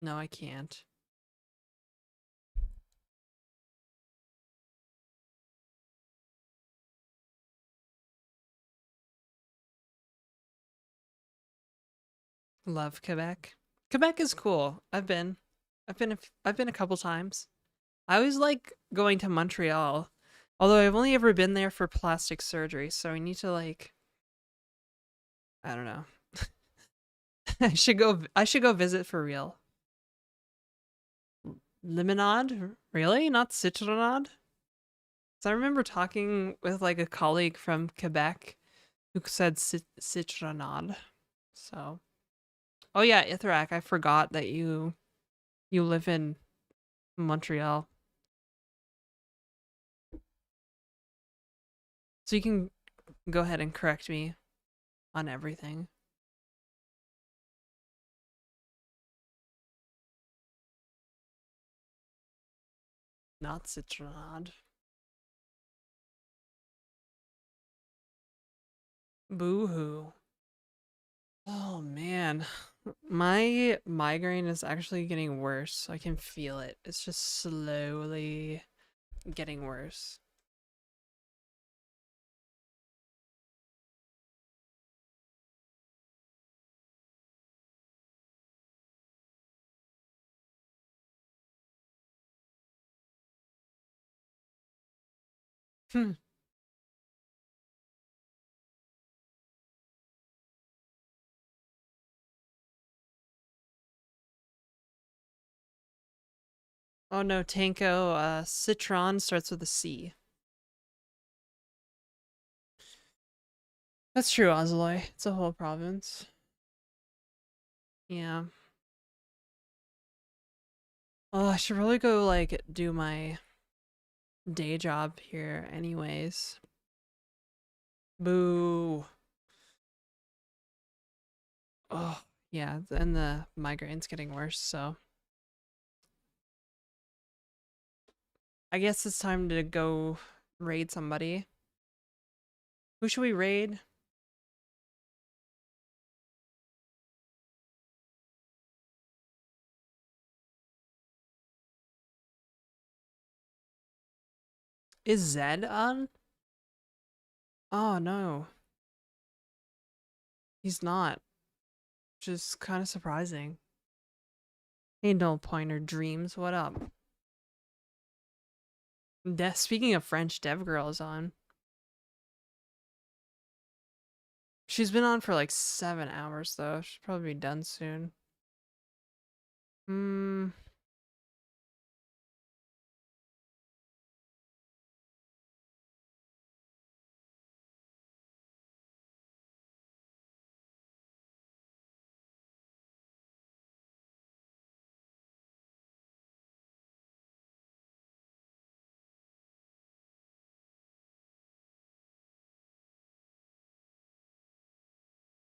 No, I can't. Love Quebec. Quebec is cool. I've been a couple times. I always like going to Montreal. Although I've only ever been there for plastic surgery, so I need to like I don't know. I should go visit for real. Limonade? Really? Not citronade? So I remember talking with like a colleague from Quebec who said citronade. So, oh yeah, Ithrak, I forgot that you live in Montreal. So you can go ahead and correct me on everything. Not citronade. Boo hoo. Oh man. My migraine is actually getting worse. I can feel it. It's just slowly getting worse. Hmm. Oh no, Tanko, citron starts with a C. That's true, Ozloy. It's a whole province. Yeah. Oh, I should really go like do my day job here anyways. Boo. Oh, yeah, and the migraine's getting worse, so I guess it's time to go raid somebody. Who should we raid? Is Zed on? Oh no, he's not. Which is kind of surprising. Hey, no pointer dreams, what up? Speaking of French, Dev Girl is on. She's been on for like 7 hours though. She'll probably be done soon. Hmm.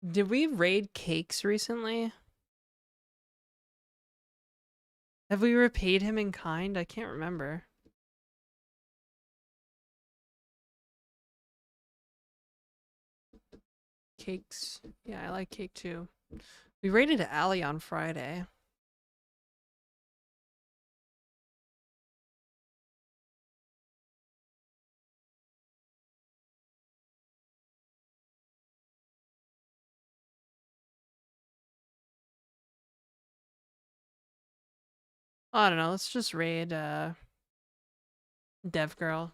Did we raid Cakes recently? Have we repaid him in kind? I can't remember. Cakes. Yeah, I like Cake too. We raided Allie on Friday. Oh, I don't know. Let's just raid Dev Girl.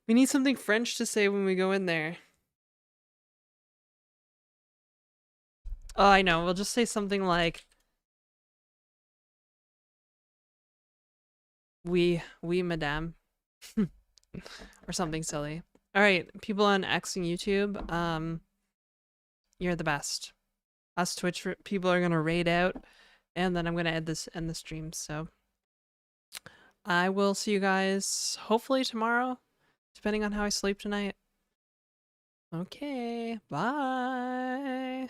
We need something French to say when we go in there. Oh, I know. We'll just say something like oui, madame. Or something silly. All right, people on X and YouTube, you're the best. Us Twitch people are gonna raid out, and then I'm gonna end the stream. So I will see you guys hopefully tomorrow, depending on how I sleep tonight. Okay, bye.